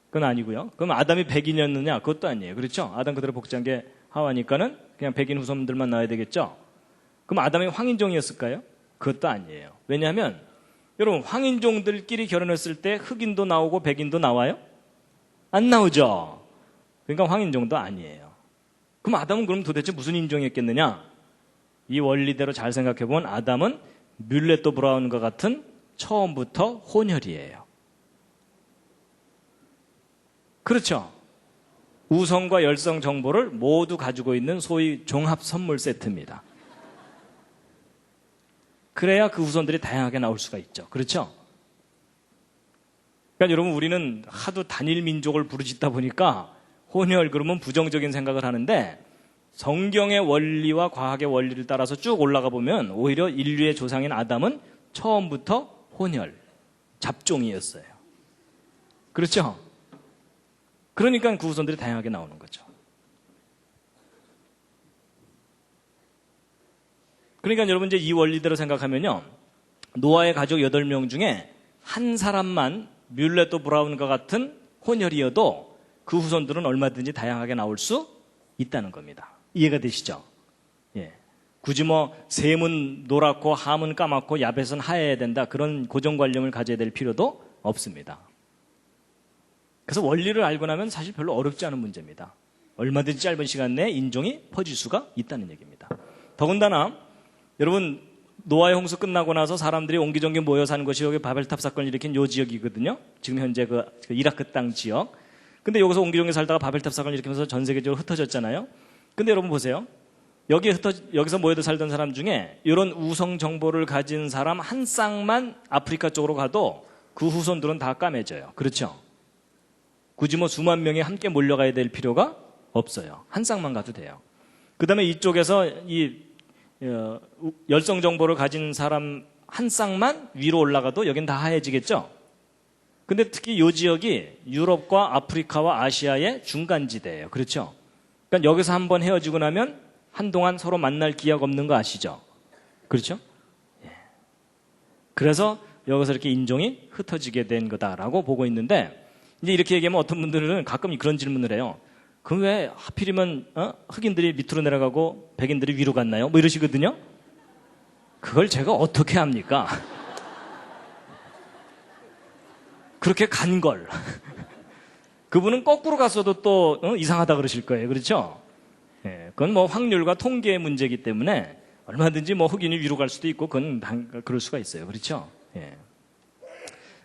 그건 아니고요. 그럼 아담이 백인이었느냐? 그것도 아니에요. 그렇죠? 아담 그대로 복제한 게 하와니까는 그냥 백인 후손들만 나와야 되겠죠? 그럼 아담이 황인종이었을까요? 그것도 아니에요. 왜냐하면 여러분 황인종들끼리 결혼했을 때 흑인도 나오고 백인도 나와요? 안 나오죠? 그러니까 황인종도 아니에요. 그럼 아담은 그럼 도대체 무슨 인종이었겠느냐? 이 원리대로 잘 생각해보면 아담은 뮬레토 브라운과 같은 처음부터 혼혈이에요. 그렇죠? 우성과 열성 정보를 모두 가지고 있는 소위 종합 선물 세트입니다. 그래야 그 후손들이 다양하게 나올 수가 있죠. 그렇죠? 그러니까 여러분 우리는 하도 단일 민족을 부르짖다 보니까 혼혈 그러면 부정적인 생각을 하는데 성경의 원리와 과학의 원리를 따라서 쭉 올라가 보면 오히려 인류의 조상인 아담은 처음부터 혼혈, 잡종이었어요. 그렇죠? 그러니까 그 후손들이 다양하게 나오는 거죠. 그러니까 여러분 이제 이 원리대로 생각하면요. 노아의 가족 8명 중에 한 사람만 뮬레토 브라운과 같은 혼혈이어도 그 후손들은 얼마든지 다양하게 나올 수 있다는 겁니다. 이해가 되시죠? 예. 굳이 뭐 셈은 노랗고 함은 까맣고 야벳은 하얘야 된다. 그런 고정관념을 가져야 될 필요도 없습니다. 그래서 원리를 알고 나면 사실 별로 어렵지 않은 문제입니다. 얼마든지 짧은 시간 내에 인종이 퍼질 수가 있다는 얘기입니다. 더군다나 여러분 노아의 홍수 끝나고 나서 사람들이 옹기종기 모여 사는 것이 여기 바벨탑 사건을 일으킨 요 지역이거든요. 지금 현재 그 이라크 땅 지역. 근데 여기서 옹기종기 살다가 바벨탑 사건을 일으키면서 전 세계적으로 흩어졌잖아요. 근데 여러분 보세요. 여기서 모여 살던 사람 중에 이런 우성 정보를 가진 사람 한 쌍만 아프리카 쪽으로 가도 그 후손들은 다 까매져요. 그렇죠? 굳이 뭐 수만 명이 함께 몰려가야 될 필요가 없어요. 한 쌍만 가도 돼요. 그 다음에 이쪽에서 이 열성 정보를 가진 사람 한 쌍만 위로 올라가도 여긴 다 하얘지겠죠? 근데 특히 이 지역이 유럽과 아프리카와 아시아의 중간지대예요. 그렇죠? 그러니까 여기서 한번 헤어지고 나면 한동안 서로 만날 기회가 없는 거 아시죠? 그렇죠? 예. 그래서 여기서 이렇게 인종이 흩어지게 된 거다라고 보고 있는데 이제 이렇게 얘기하면 어떤 분들은 가끔 그런 질문을 해요. 그럼 왜 하필이면 흑인들이 밑으로 내려가고 백인들이 위로 갔나요? 뭐 이러시거든요. 그걸 제가 어떻게 합니까? 그렇게 간 걸. 그분은 거꾸로 갔어도 또 이상하다 그러실 거예요. 그렇죠? 예, 그건 뭐 확률과 통계의 문제이기 때문에 얼마든지 뭐 흑인이 위로 갈 수도 있고 그건 그럴 수가 있어요. 그렇죠? 예.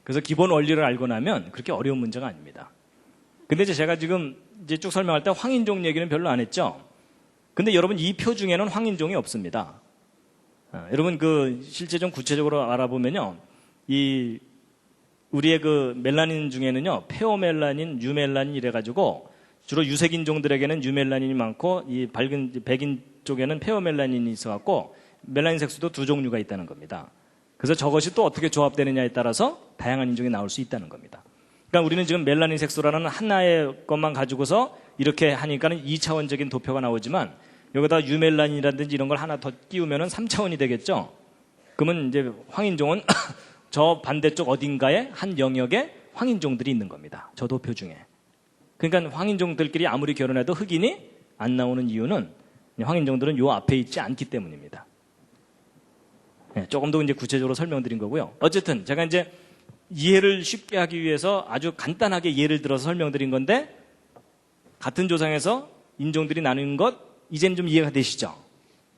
그래서 기본 원리를 알고 나면 그렇게 어려운 문제가 아닙니다. 근데 이제 제가 지금 이제 쭉 설명할 때 황인종 얘기는 별로 안 했죠. 근데 여러분 이 표 중에는 황인종이 없습니다. 여러분 그 실제 좀 구체적으로 알아보면요. 이 우리의 그 멜라닌 중에는요. 페오멜라닌, 유멜라닌 이래가지고 주로 유색인종들에게는 유멜라닌이 많고 이 밝은 백인 쪽에는 페오멜라닌이 있어갖고 멜라닌 색소도 두 종류가 있다는 겁니다. 그래서 저것이 또 어떻게 조합되느냐에 따라서 다양한 인종이 나올 수 있다는 겁니다. 그러니까 우리는 지금 멜라닌 색소라는 하나의 것만 가지고서 이렇게 하니까는 2차원적인 도표가 나오지만 여기다 유멜라닌이라든지 이런 걸 하나 더 끼우면은 3차원이 되겠죠. 그러면 이제 황인종은 저 반대쪽 어딘가에 한 영역에 황인종들이 있는 겁니다. 저 도표 중에. 그러니까 황인종들끼리 아무리 결혼해도 흑인이 안 나오는 이유는 황인종들은 요 앞에 있지 않기 때문입니다. 네, 조금 더 이제 구체적으로 설명드린 거고요. 어쨌든 제가 이제 이해를 쉽게 하기 위해서 아주 간단하게 예를 들어서 설명드린 건데 같은 조상에서 인종들이 나누는 것 이제는 좀 이해가 되시죠?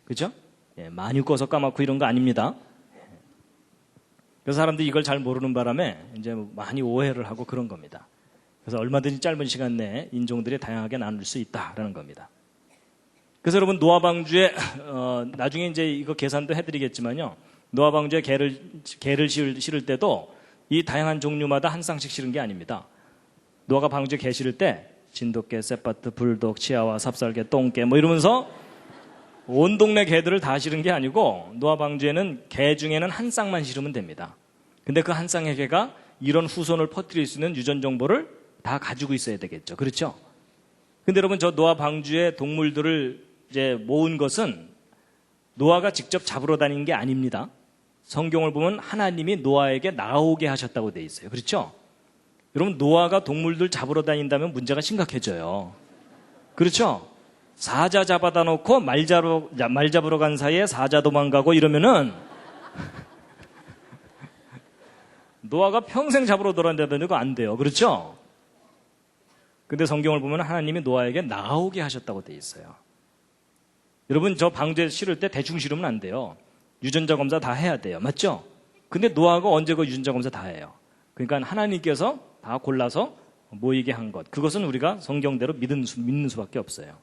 그렇죠? 예, 많이 꺼서 까맣고 이런 거 아닙니다. 그래서 사람들이 이걸 잘 모르는 바람에 이제 많이 오해를 하고 그런 겁니다. 그래서 얼마든지 짧은 시간 내에 인종들이 다양하게 나눌 수 있다라는 겁니다. 그래서 여러분 노아 방주에 나중에 이제 이거 계산도 해드리겠지만요. 노아 방주에 개를 실을 때도 이 다양한 종류마다 한 쌍씩 실은 게 아닙니다. 노아가 방주에 개 실을 때 진돗개, 세파트, 불독, 치아와, 삽살개, 똥개 뭐 이러면서 온 동네 개들을 다 실은 게 아니고 노아 방주에는 개 중에는 한 쌍만 실으면 됩니다. 근데 그 한 쌍의 개가 이런 후손을 퍼뜨릴 수 있는 유전 정보를 다 가지고 있어야 되겠죠. 그렇죠? 근데 여러분 저 노아 방주의 동물들을 이제 모은 것은 노아가 직접 잡으러 다닌 게 아닙니다. 성경을 보면 하나님이 노아에게 나오게 하셨다고 돼 있어요. 그렇죠? 여러분 노아가 동물들 잡으러 다닌다면 문제가 심각해져요. 그렇죠? 사자 잡아다 놓고 말 잡으러 간 사이에 사자 도망가고 이러면은 노아가 평생 잡으러 돌아다니는 거 안 돼요. 그렇죠? 근데 성경을 보면 하나님이 노아에게 나오게 하셨다고 돼 있어요. 여러분 저 방주에 실을 때 대충 실으면 안 돼요. 유전자 검사 다 해야 돼요. 맞죠? 근데 노아가 언제 그 유전자 검사 다 해요. 그러니까 하나님께서 다 골라서 모이게 한 것. 그것은 우리가 성경대로 믿는 수밖에 없어요.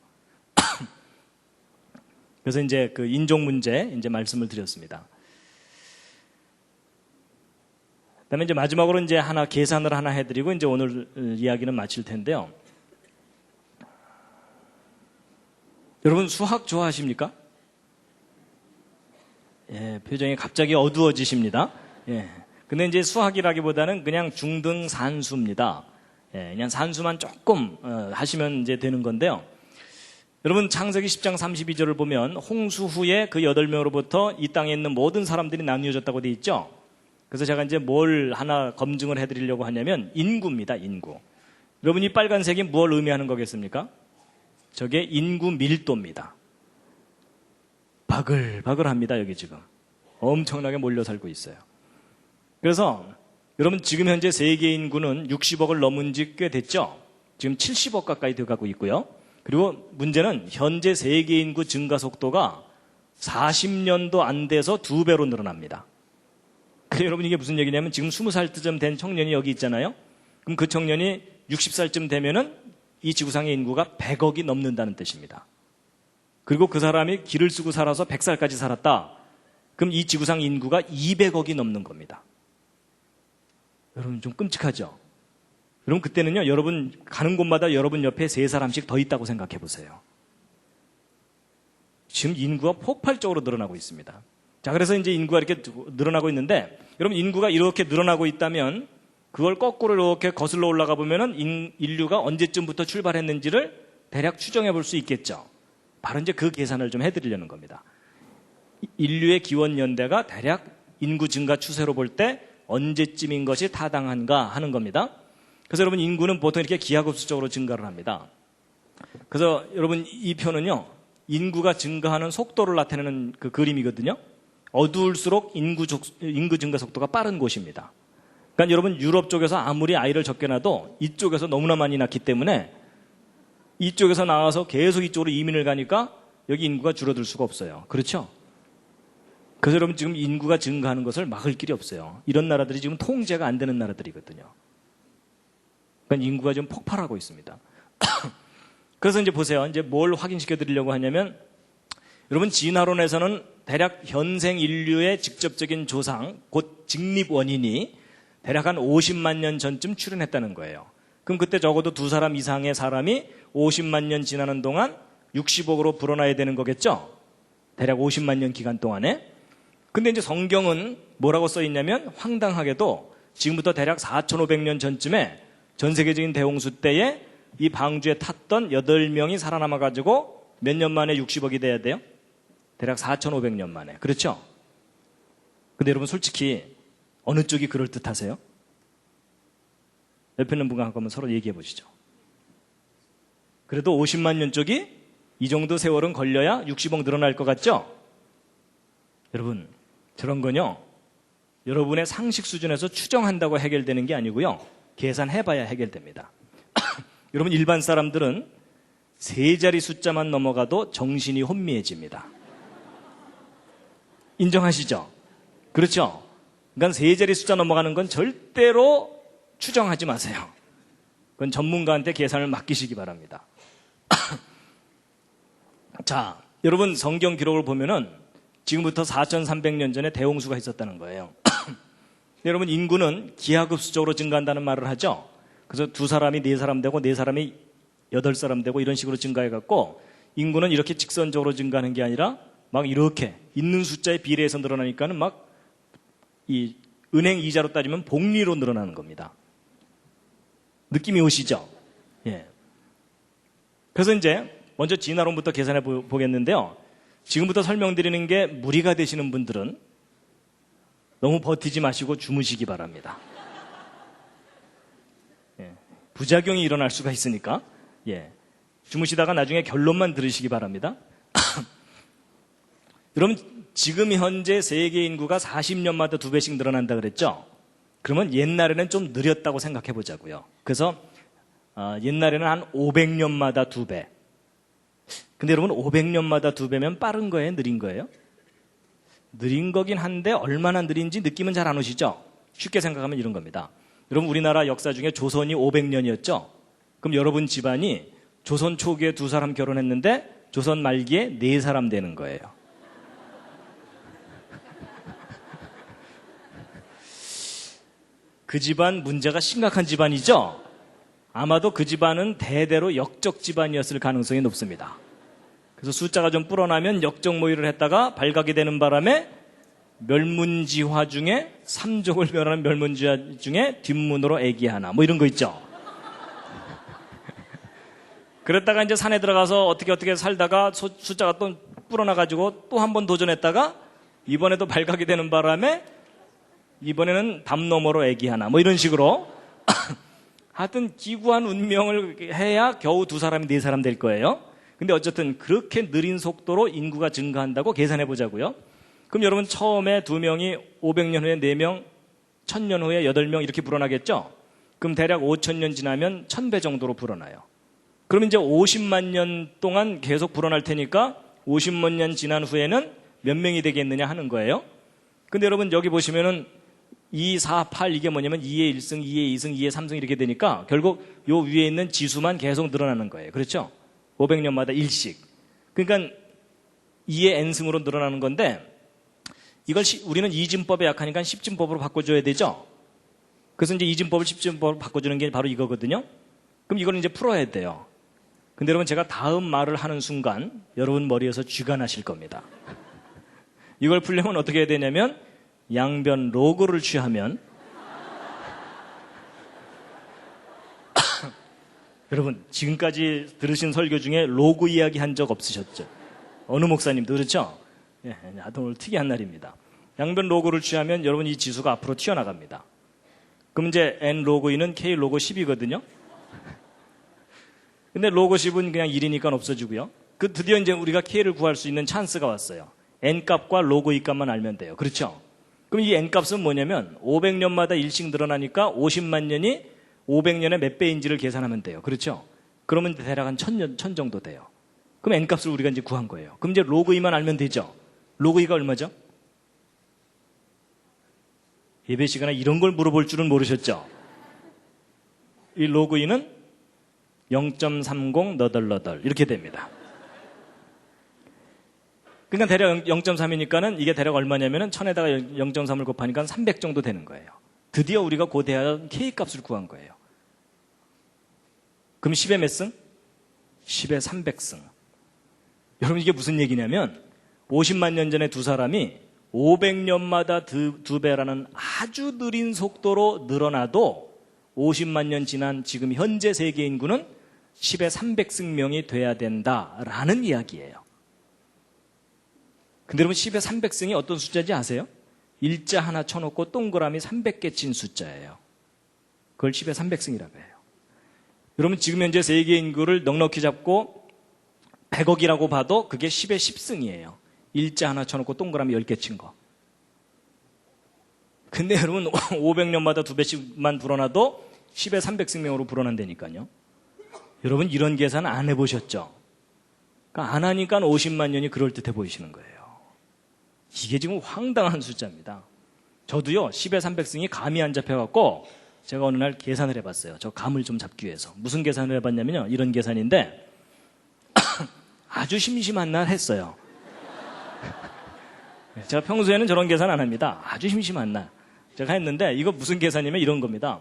그래서 이제 그 인종 문제 이제 말씀을 드렸습니다. 그다음에 이제 마지막으로 이제 하나 계산을 하나 해드리고 이제 오늘 이야기는 마칠 텐데요. 여러분 수학 좋아하십니까? 예, 표정이 갑자기 어두워지십니다. 예. 근데 이제 수학이라기보다는 그냥 중등 산수입니다. 예, 그냥 산수만 조금 하시면 이제 되는 건데요. 여러분 창세기 10장 32절을 보면 홍수 후에 그 8명으로부터 이 땅에 있는 모든 사람들이 나뉘어졌다고 돼 있죠. 그래서 제가 이제 뭘 하나 검증을 해드리려고 하냐면 인구입니다. 인구. 여러분 이 빨간색이 뭘 의미하는 거겠습니까? 저게 인구 밀도입니다. 바글바글합니다. 여기 지금 엄청나게 몰려 살고 있어요. 그래서 여러분 지금 현재 세계 인구는 60억을 넘은 지 꽤 됐죠. 지금 70억 가까이 돼가고 있고요. 그리고 문제는 현재 세계 인구 증가 속도가 40년도 안 돼서 2배로 늘어납니다. 그래서 여러분 이게 무슨 얘기냐면 지금 20살쯤 된 청년이 여기 있잖아요. 그럼 그 청년이 60살쯤 되면은 이 지구상의 인구가 100억이 넘는다는 뜻입니다. 그리고 그 사람이 길을 쓰고 살아서 100살까지 살았다. 그럼 이 지구상 인구가 200억이 넘는 겁니다. 여러분 좀 끔찍하죠? 여러분 그때는요, 여러분 가는 곳마다 여러분 옆에 3사람씩 더 있다고 생각해 보세요. 지금 인구가 폭발적으로 늘어나고 있습니다. 자, 그래서 이제 인구가 이렇게 늘어나고 있는데, 여러분 인구가 이렇게 늘어나고 있다면 그걸 거꾸로 이렇게 거슬러 올라가 보면은 인류가 언제쯤부터 출발했는지를 대략 추정해 볼 수 있겠죠. 바로 이제 그 계산을 좀 해드리려는 겁니다. 인류의 기원 연대가 대략 인구 증가 추세로 볼 때 언제쯤인 것이 타당한가 하는 겁니다. 그래서 여러분 인구는 보통 이렇게 기하급수적으로 증가를 합니다. 그래서 여러분 이 표는요, 인구가 증가하는 속도를 나타내는 그 그림이거든요. 어두울수록 인구 증가 속도가 빠른 곳입니다. 그러니까 여러분 유럽 쪽에서 아무리 아이를 적게 낳아도 이쪽에서 너무나 많이 낳기 때문에 이쪽에서 나와서 계속 이쪽으로 이민을 가니까 여기 인구가 줄어들 수가 없어요. 그렇죠? 그래서 여러분 지금 인구가 증가하는 것을 막을 길이 없어요. 이런 나라들이 지금 통제가 안 되는 나라들이거든요. 그러니까 인구가 지금 폭발하고 있습니다. 그래서 이제 보세요. 이제 뭘 확인시켜 드리려고 하냐면, 여러분 진화론에서는 대략 현생 인류의 직접적인 조상, 곧 직립 원인이 대략 한 50만 년 전쯤 출현했다는 거예요. 그럼 그때 적어도 2사람 이상의 사람이 50만 년 지나는 동안 60억으로 불어나야 되는 거겠죠? 대략 50만 년 기간 동안에. 근데 이제 성경은 뭐라고 써 있냐면, 황당하게도 지금부터 대략 4,500년 전쯤에 전 세계적인 대홍수 때에 이 방주에 탔던 8명이 살아남아가지고 몇 년 만에 60억이 돼야 돼요? 대략 4,500년 만에. 그렇죠? 근데 여러분 솔직히 어느 쪽이 그럴 듯하세요? 옆에 있는 분과 한번 서로 얘기해 보시죠. 그래도 50만 년 쪽이 이 정도 세월은 걸려야 60억 늘어날 것 같죠? 여러분 저런 건요, 여러분의 상식 수준에서 추정한다고 해결되는 게 아니고요, 계산해봐야 해결됩니다. 여러분 일반 사람들은 3자리 숫자만 넘어가도 정신이 혼미해집니다. 인정하시죠? 그렇죠? 그러니까 3자리 숫자 넘어가는 건 절대로 추정하지 마세요. 그건 전문가한테 계산을 맡기시기 바랍니다. 자, 여러분 성경 기록을 보면은 지금부터 4,300년 전에 대홍수가 있었다는 거예요. 여러분 인구는 기하급수적으로 증가한다는 말을 하죠. 그래서 2사람이 4사람 되고 4사람이 8사람 되고 이런 식으로 증가해갖고 인구는 이렇게 직선적으로 증가하는 게 아니라 막 이렇게 있는 숫자에 비례해서 늘어나니까는 막 이 은행 이자로 따지면 복리로 늘어나는 겁니다. 느낌이 오시죠? 예. 그래서 이제 먼저 진화론부터 계산해 보겠는데요. 지금부터 설명드리는 게 무리가 되시는 분들은 너무 버티지 마시고 주무시기 바랍니다. 예. 부작용이 일어날 수가 있으니까, 예. 주무시다가 나중에 결론만 들으시기 바랍니다. 여러분 지금 현재 세계 인구가 40년마다 2배씩 늘어난다 그랬죠? 그러면 옛날에는 좀 느렸다고 생각해 보자고요. 그래서 옛날에는 한 500년마다 2배. 근데 여러분 500년마다 2배면 빠른 거예요? 느린 거예요? 느린 거긴 한데 얼마나 느린지 느낌은 잘 안 오시죠? 쉽게 생각하면 이런 겁니다. 여러분 우리나라 역사 중에 조선이 500년이었죠? 그럼 여러분 집안이 조선 초기에 2사람 결혼했는데 조선 말기에 4사람 되는 거예요. 그 집안 문제가 심각한 집안이죠? 아마도 그 집안은 대대로 역적 집안이었을 가능성이 높습니다. 그래서 숫자가 좀 불어나면 역적 모의를 했다가 발각이 되는 바람에 멸문지화 중에 3족을 멸하는 멸문지화 중에 뒷문으로 애기 하나 뭐 이런 거 있죠. 그랬다가 이제 산에 들어가서 어떻게 살다가 숫자가 또 불어나가지고 또 한 번 도전했다가 이번에도 발각이 되는 바람에 이번에는 담 너머로 애기 하나 뭐 이런 식으로 하여튼 기구한 운명을 해야 겨우 2사람, 4사람 될 거예요. 근데 어쨌든 그렇게 느린 속도로 인구가 증가한다고 계산해 보자고요. 그럼 여러분 처음에 2명이 500년 후에 4명, 1000년 후에 8명 이렇게 불어나겠죠? 그럼 대략 5000년 지나면 1000배 정도로 불어나요. 그럼 이제 50만 년 동안 계속 불어날 테니까 50만 년 지난 후에는 몇 명이 되겠느냐 하는 거예요. 근데 여러분 여기 보시면은 2, 4, 8 이게 뭐냐면 2의 1승, 2의 2승, 2의 3승 이렇게 되니까 결국 요 위에 있는 지수만 계속 늘어나는 거예요. 그렇죠? 500년마다 1씩. 그러니까 2의 n승으로 늘어나는 건데 이걸 우리는 이진법에 약하니까 10진법으로 바꿔줘야 되죠? 그래서 이제 이진법을 10진법으로 바꿔주는 게 바로 이거거든요? 그럼 이걸 이제 풀어야 돼요. 근데 여러분 제가 다음 말을 하는 순간 여러분 머리에서 쥐가 나실 겁니다. 이걸 풀려면 어떻게 해야 되냐면 양변 로그를 취하면 여러분 지금까지 들으신 설교 중에 로그 이야기 한 적 없으셨죠? 어느 목사님도 그렇죠? 예, 하여튼 오늘 특이한 날입니다. 양변 로그를 취하면 여러분 이 지수가 앞으로 튀어나갑니다. 그럼 이제 n 로그 2는 k 로그 10이거든요. 근데 로그 10은 그냥 1이니까 없어지고요. 그 드디어 이제 우리가 k를 구할 수 있는 찬스가 왔어요. n 값과 로그 2 값만 알면 돼요. 그렇죠? 그럼 이 n 값은 뭐냐면 500년마다 1씩 늘어나니까 50만 년이 500년의 몇 배인지를 계산하면 돼요. 그렇죠? 그러면 대략 한 1000 정도 돼요. 그럼 n 값을 우리가 이제 구한 거예요. 그럼 이제 로그 2만 알면 되죠? 로그 2가 얼마죠? 예배 시간에 이런 걸 물어볼 줄은 모르셨죠? 이 로그 2는 0.30 너덜너덜 이렇게 됩니다. 그러니까 대략 0.3이니까는 이게 대략 얼마냐면은 1000에다가 0.3을 곱하니까 300 정도 되는 거예요. 드디어 우리가 고대한 K 값을 구한 거예요. 그럼 10의 몇 승? 10의 300승. 여러분 이게 무슨 얘기냐면 50만 년 전에 2사람이 500년마다 2배라는 아주 느린 속도로 늘어나도 50만 년 지난 지금 현재 세계 인구는 10의 300승명이 돼야 된다라는 이야기예요. 근데 여러분 10의 300승이 어떤 숫자인지 아세요? 일자 하나 쳐놓고 동그라미 300개 친 숫자예요. 그걸 10의 300승이라고 해요. 여러분 지금 현재 세계 인구를 넉넉히 잡고 100억이라고 봐도 그게 10의 10승이에요. 일자 하나 쳐놓고 동그라미 10개 친 거. 근데 여러분 500년마다 2배씩만 불어나도 10의 300승명으로 불어난다니까요. 여러분 이런 계산 안 해보셨죠? 그러니까 안 하니까 50만 년이 그럴듯해 보이시는 거예요. 이게 지금 황당한 숫자입니다. 저도요 10의 300승이 감이 안 잡혀갖고 제가 어느 날 계산을 해봤어요. 저 감을 좀 잡기 위해서. 무슨 계산을 해봤냐면요 이런 계산인데 아주 심심한 날 했어요. 제가 평소에는 저런 계산 안 합니다. 아주 심심한 날 제가 했는데 이거 무슨 계산이면 이런 겁니다.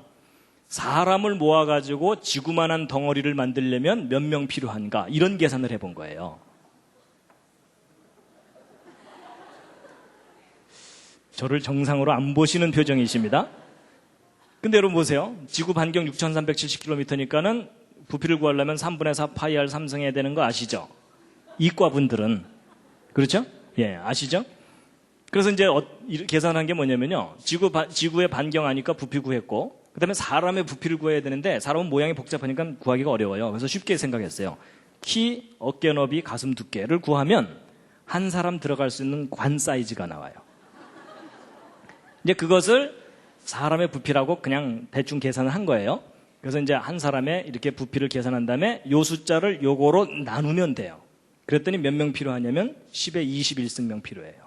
사람을 모아가지고 지구만한 덩어리를 만들려면 몇 명 필요한가 이런 계산을 해본 거예요. 저를 정상으로 안 보시는 표정이십니다. 근데 여러분 보세요. 지구 반경 6370km니까는 부피를 구하려면 3분의 4 파이 r 3승해야 되는 거 아시죠? 이과분들은. 그렇죠? 예, 아시죠? 그래서 이제 계산한 게 뭐냐면요. 지구의 반경 아니까 부피 구했고, 그 다음에 사람의 부피를 구해야 되는데, 사람은 모양이 복잡하니까 구하기가 어려워요. 그래서 쉽게 생각했어요. 키, 어깨 너비, 가슴 두께를 구하면 한 사람 들어갈 수 있는 관 사이즈가 나와요. 이제 그것을 사람의 부피라고 그냥 대충 계산을 한 거예요. 그래서 이제 한 사람의 이렇게 부피를 계산한 다음에 요 숫자를 요거로 나누면 돼요. 그랬더니 몇 명 필요하냐면 10의 21승명 필요해요.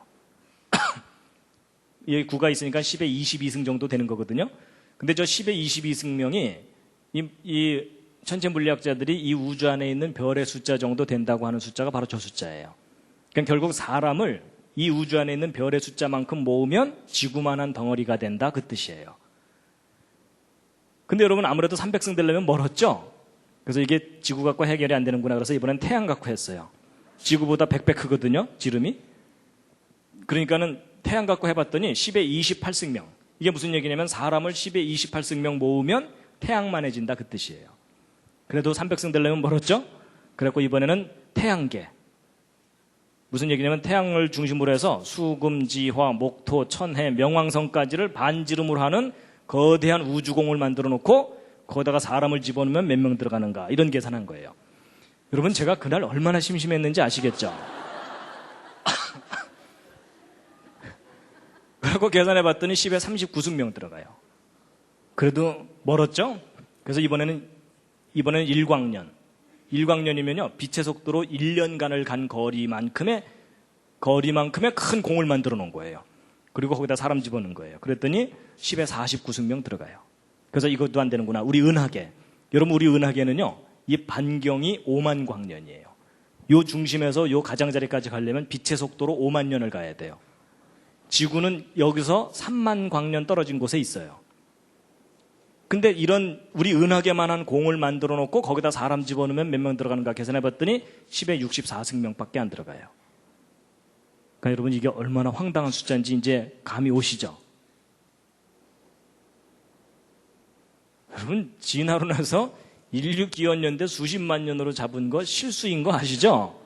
여기 9가 있으니까 10의 22승 정도 되는 거거든요. 근데 저 10의 22승명이 이 천체 물리학자들이 이 우주 안에 있는 별의 숫자 정도 된다고 하는 숫자가 바로 저 숫자예요. 그러니까 결국 사람을 이 우주 안에 있는 별의 숫자만큼 모으면 지구만한 덩어리가 된다 그 뜻이에요. 근데 여러분 아무래도 300승 되려면 멀었죠? 그래서 이게 지구 갖고 해결이 안 되는구나 그래서 이번엔 태양 갖고 했어요. 지구보다 100배 크거든요, 지름이. 그러니까는 태양 갖고 해봤더니 10의 28승명. 이게 무슨 얘기냐면 사람을 10의 28승명 모으면 태양만해진다 그 뜻이에요. 그래도 300승 되려면 멀었죠? 그래갖고 이번에는 태양계. 무슨 얘기냐면 태양을 중심으로 해서 수금, 지화, 목토, 천해, 명왕성까지를 반지름으로 하는 거대한 우주공을 만들어 놓고 거기다가 사람을 집어넣으면 몇 명 들어가는가 이런 계산한 거예요. 여러분 제가 그날 얼마나 심심했는지 아시겠죠? 그리고 계산해 봤더니 10에 39승명 들어가요. 그래도 멀었죠? 그래서 이번에는 일광년. 일광년이면요, 빛의 속도로 1년간을 간 거리만큼의 큰 공을 만들어 놓은 거예요. 그리고 거기다 사람 집어넣은 거예요. 그랬더니 10에 49승명 들어가요. 그래서 이것도 안 되는구나. 우리 은하계. 여러분, 우리 은하계는요, 이 반경이 5만 광년이에요. 요 중심에서 요 가장자리까지 가려면 빛의 속도로 5만 년을 가야 돼요. 지구는 여기서 3만 광년 떨어진 곳에 있어요. 근데 이런 우리 은하계만한 공을 만들어 놓고 거기다 사람 집어넣으면 몇 명 들어가는가 계산해 봤더니 10에 64승명밖에 안 들어가요. 그러니까 여러분 이게 얼마나 황당한 숫자인지 이제 감이 오시죠? 여러분 진화로 나서 인류 기원연대 수십만 년으로 잡은 거 실수인 거 아시죠?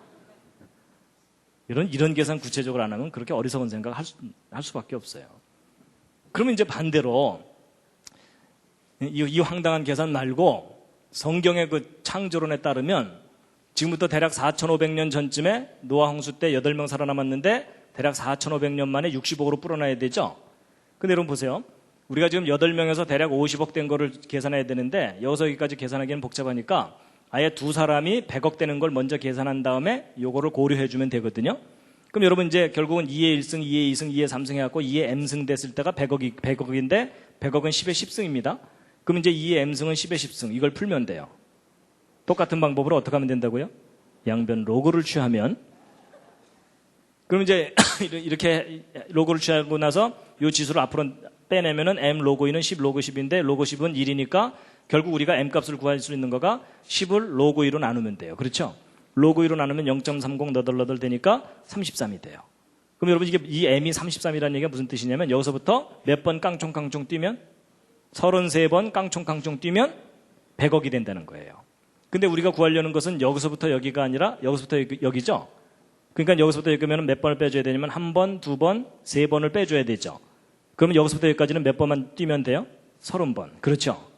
이런 계산 구체적으로 안 하면 그렇게 어리석은 생각 할 수밖에 없어요. 그러면 이제 반대로 이 황당한 계산 말고 성경의 그 창조론에 따르면 지금부터 대략 4,500년 전쯤에 노아 홍수 때 8명 살아남았는데 대략 4,500년 만에 60억으로 불어나야 되죠. 근데 여러분 보세요. 우리가 지금 8명에서 대략 50억 된 거를 계산해야 되는데 여기서 여기까지 계산하기는 복잡하니까 아예 두 사람이 100억 되는 걸 먼저 계산한 다음에 요거를 고려해 주면 되거든요. 그럼 여러분 이제 결국은 2의 1승, 2의 2승, 2의 3승 해갖고 2의 m승 됐을 때가 100억인데 100억은 10의 10승입니다. 그럼 이제 2의 m승은 10의 10승. 이걸 풀면 돼요. 똑같은 방법으로 어떻게 하면 된다고요? 양변 로그를 취하면. 그럼 이제 이렇게 로그를 취하고 나서 이 지수를 앞으로 빼내면은 m 로그 2는 10 로그 10인데 로그 10은 1이니까 결국 우리가 m 값을 구할 수 있는 거가 10을 로그 2로 나누면 돼요. 그렇죠? 로그 2로 나누면 0.30 너덜너덜 되니까 33이 돼요. 그럼 여러분 이게 이 m이 33이라는 얘기가 무슨 뜻이냐면 여기서부터 몇 번 깡총깡총 뛰면 33번 깡총깡총 뛰면 100억이 된다는 거예요. 근데 우리가 구하려는 것은 여기서부터 여기가 아니라 여기서부터 여기죠. 그러니까 여기서부터 여기면 몇 번을 빼줘야 되냐면 한 번, 두 번, 세 번을 빼줘야 되죠. 그러면 여기서부터 여기까지는 몇 번만 뛰면 돼요? 30번. 그렇죠?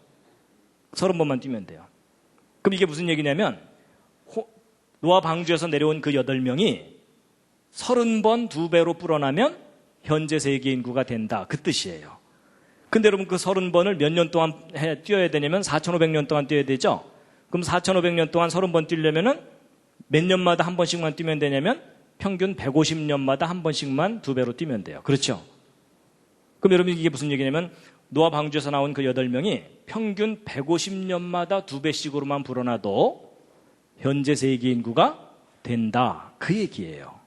30번만 뛰면 돼요. 그럼 이게 무슨 얘기냐면 노아 방주에서 내려온 그 8명이 30번 2배로 불어나면 현재 세계 인구가 된다. 그 뜻이에요. 근데 여러분 그 30번을 몇 년 동안 뛰어야 되냐면 4,500년 동안 뛰어야 되죠? 그럼 4,500년 동안 30번 뛰려면은 몇 년마다 한 번씩만 뛰면 되냐면 평균 150년마다 한 번씩만 2배로 뛰면 돼요. 그렇죠? 그럼 여러분 이게 무슨 얘기냐면 노아 방주에서 나온 그 8명이 평균 150년마다 2배씩으로만 불어나도 현재 세계 인구가 된다. 그 얘기예요.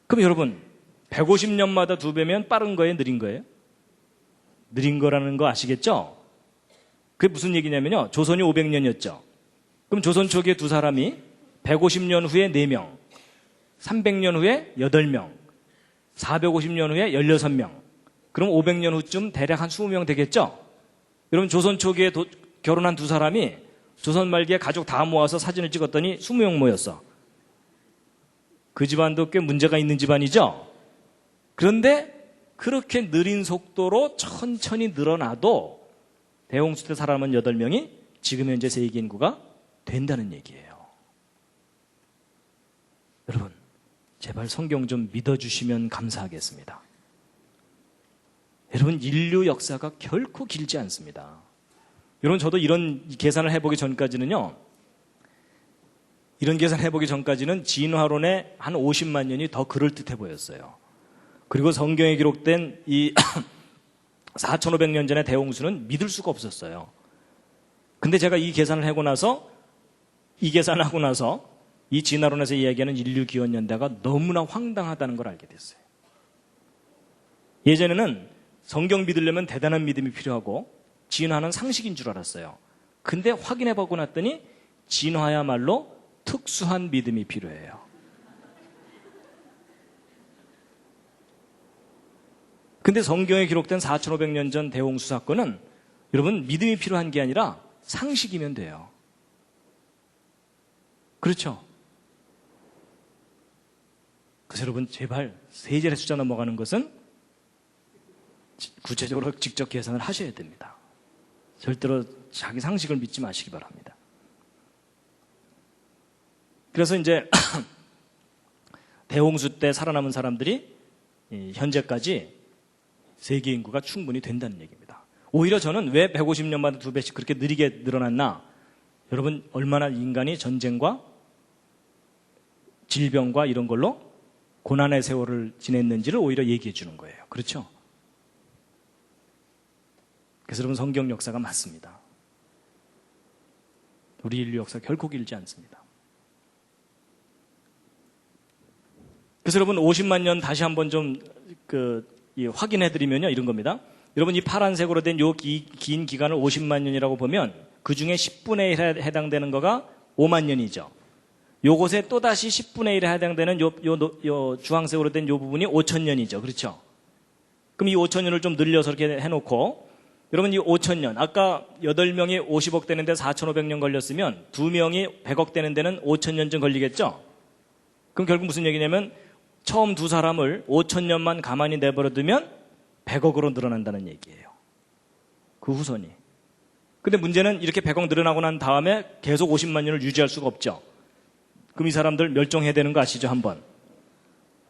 그럼 여러분 150년마다 2배면 빠른 거예요? 느린 거예요? 느린 거라는 거 아시겠죠? 그게 무슨 얘기냐면요. 조선이 500년이었죠. 그럼 조선 초기에 두 사람이 150년 후에 4명, 300년 후에 8명, 450년 후에 16명. 그럼 500년 후쯤 대략 한 20명 되겠죠? 여러분 조선 초기에 결혼한 두 사람이 조선 말기에 가족 다 모아서 사진을 찍었더니 20명 모였어. 그 집안도 꽤 문제가 있는 집안이죠? 그런데 그렇게 느린 속도로 천천히 늘어나도 대홍수 때 살아남은 8명이 지금 현재 세계 인구가 된다는 얘기예요. 여러분, 제발 성경 좀 믿어주시면 감사하겠습니다. 여러분, 인류 역사가 결코 길지 않습니다. 여러분, 저도 이런 계산을 해보기 전까지는요, 이런 계산 해보기 전까지는 진화론에 한 50만 년이 더 그럴듯해 보였어요. 그리고 성경에 기록된 이 4,500년 전의 대홍수는 믿을 수가 없었어요. 근데 제가 이 계산을 하고 나서 이 진화론에서 이야기하는 인류 기원 연대가 너무나 황당하다는 걸 알게 됐어요. 예전에는 성경 믿으려면 대단한 믿음이 필요하고 진화는 상식인 줄 알았어요. 근데 확인해보고 났더니 진화야말로 특수한 믿음이 필요해요. 근데 성경에 기록된 4,500년 전 대홍수 사건은 여러분 믿음이 필요한 게 아니라 상식이면 돼요. 그렇죠? 그래서 여러분 제발 세자리 숫자 넘어가는 것은 구체적으로 직접 계산을 하셔야 됩니다. 절대로 자기 상식을 믿지 마시기 바랍니다. 그래서 이제 대홍수 때 살아남은 사람들이 현재까지 세계 인구가 충분히 된다는 얘기입니다. 오히려 저는 왜 150년마다 2배씩 그렇게 느리게 늘어났나? 여러분 얼마나 인간이 전쟁과 질병과 이런 걸로 고난의 세월을 지냈는지를 오히려 얘기해 주는 거예요. 그렇죠? 그래서 여러분 성경 역사가 맞습니다. 우리 인류 역사 결코 길지 않습니다. 그래서 여러분 50만 년 다시 한번 좀 확인해 드리면요 이런 겁니다. 여러분 이 파란색으로 된 요 긴 기간을 50만 년이라고 보면 그 중에 10분의 1에 해당되는 거가 5만 년이죠. 요것에 또다시 10분의 1에 해당되는 요 주황색으로 된 요 부분이 5천 년이죠. 그렇죠? 그럼 이 5천 년을 좀 늘려서 이렇게 해놓고 여러분 이 5천 년 아까 8명이 50억 되는데 4,500년 걸렸으면 2명이 100억 되는 데는 5천 년쯤 걸리겠죠? 그럼 결국 무슨 얘기냐면 처음 두 사람을 5천 년만 가만히 내버려두면 100억으로 늘어난다는 얘기예요. 그 후손이. 근데 문제는 이렇게 100억 늘어나고 난 다음에 계속 50만 년을 유지할 수가 없죠. 그럼 이 사람들 멸종해야 되는 거 아시죠? 한번.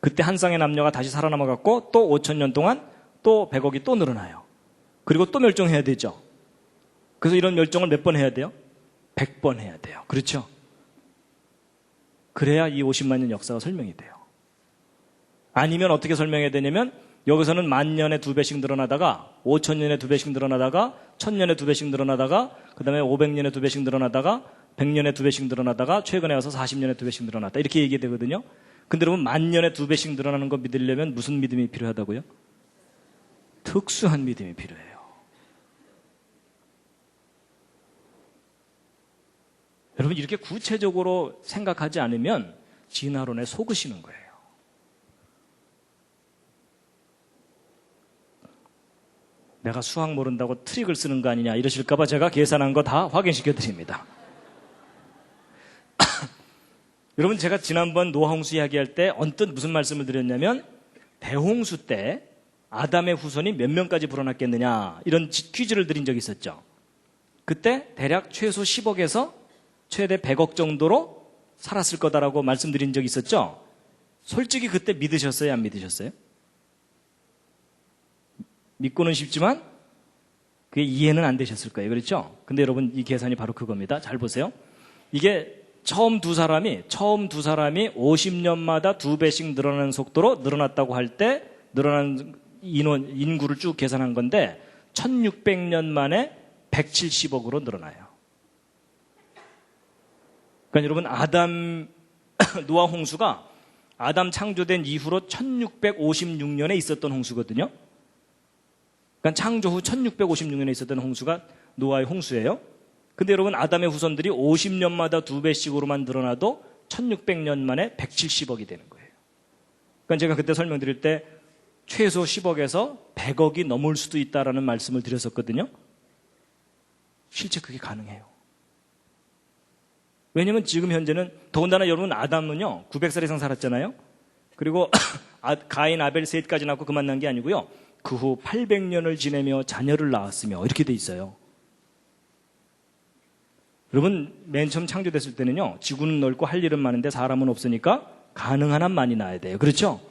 그때 한 쌍의 남녀가 다시 살아남아갖고 또 5천 년 동안 또 100억이 또 늘어나요. 그리고 또 멸종해야 되죠. 그래서 이런 멸종을 몇 번 해야 돼요? 100번 해야 돼요. 그렇죠? 그래야 이 50만 년 역사가 설명이 돼요. 아니면 어떻게 설명해야 되냐면 여기서는 10,000년에 2배씩 늘어나다가 5,000년에 2배씩 늘어나다가 1,000년에 2배씩 늘어나다가 그 다음에 500년에 2배씩 늘어나다가 100년에 2배씩 늘어나다가 최근에 와서 40년에 2배씩 늘어났다 이렇게 얘기 되거든요. 근데 여러분 10,000년에 2배씩 늘어나는 거 믿으려면 무슨 믿음이 필요하다고요? 특수한 믿음이 필요해요. 여러분 이렇게 구체적으로 생각하지 않으면 진화론에 속으시는 거예요. 내가 수학 모른다고 트릭을 쓰는 거 아니냐 이러실까봐 제가 계산한 거 다 확인시켜 드립니다. 여러분 제가 지난번 노아홍수 이야기할 때 언뜻 무슨 말씀을 드렸냐면 대홍수 때 아담의 후손이 몇 명까지 불어났겠느냐 이런 퀴즈를 드린 적이 있었죠. 그때 대략 최소 10억에서 최대 100억 정도로 살았을 거다라고 말씀드린 적이 있었죠. 솔직히 그때 믿으셨어요? 안 믿으셨어요? 믿고는 싶지만 그게 이해는 안 되셨을 거예요. 그렇죠? 근데 여러분 이 계산이 바로 그겁니다. 잘 보세요. 이게 처음 두 사람이 50년마다 2배씩 늘어나는 속도로 늘어났다고 할 때 늘어난 인구를 쭉 계산한 건데 1600년 만에 170억으로 늘어나요. 그러니까 여러분 노아 홍수가 아담 창조된 이후로 1656년에 있었던 홍수거든요. 그러니까 창조 후 1656년에 있었던 홍수가 노아의 홍수예요. 근데 여러분 아담의 후손들이 50년마다 2배씩으로만 늘어나도 1600년 만에 170억이 되는 거예요. 그러니까 제가 그때 설명드릴 때 최소 10억에서 100억이 넘을 수도 있다라는 말씀을 드렸었거든요. 실제 그게 가능해요. 왜냐면 지금 현재는 더군다나 여러분 아담은요 900살 이상 살았잖아요. 그리고 가인 아벨 셋까지 낳고 그만 난 게 아니고요. 그 후 800년을 지내며 자녀를 낳았으며 이렇게 돼 있어요. 여러분 맨 처음 창조됐을 때는요 지구는 넓고 할 일은 많은데 사람은 없으니까 가능한 한 많이 낳아야 돼요. 그렇죠?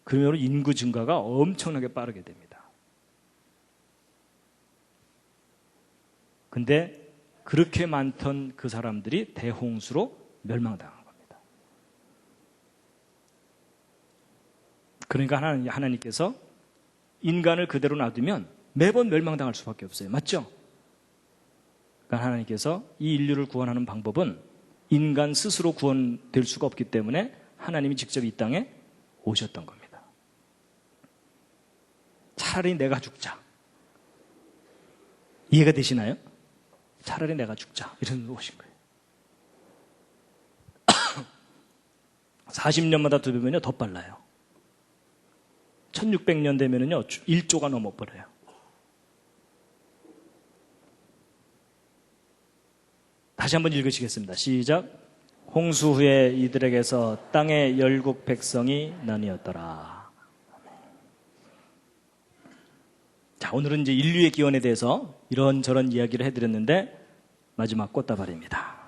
그러면 인구 증가가 엄청나게 빠르게 됩니다. 근데 그렇게 많던 그 사람들이 대홍수로 멸망당한 겁니다. 그러니까 하나님께서 인간을 그대로 놔두면 매번 멸망당할 수밖에 없어요. 맞죠? 그러니까 하나님께서 이 인류를 구원하는 방법은 인간 스스로 구원될 수가 없기 때문에 하나님이 직접 이 땅에 오셨던 겁니다. 차라리 내가 죽자. 이해가 되시나요? 차라리 내가 죽자. 이런 오신 거예요. 40년마다 2배면요 더 빨라요. 1600년 되면은요 1조가 넘어버려요. 다시 한번 읽으시겠습니다. 시작. 홍수 후에 이들에게서 땅의 열국 백성이 나뉘었더라. 자, 오늘은 이제 인류의 기원에 대해서 이런저런 이야기를 해드렸는데 마지막 꽃다발입니다.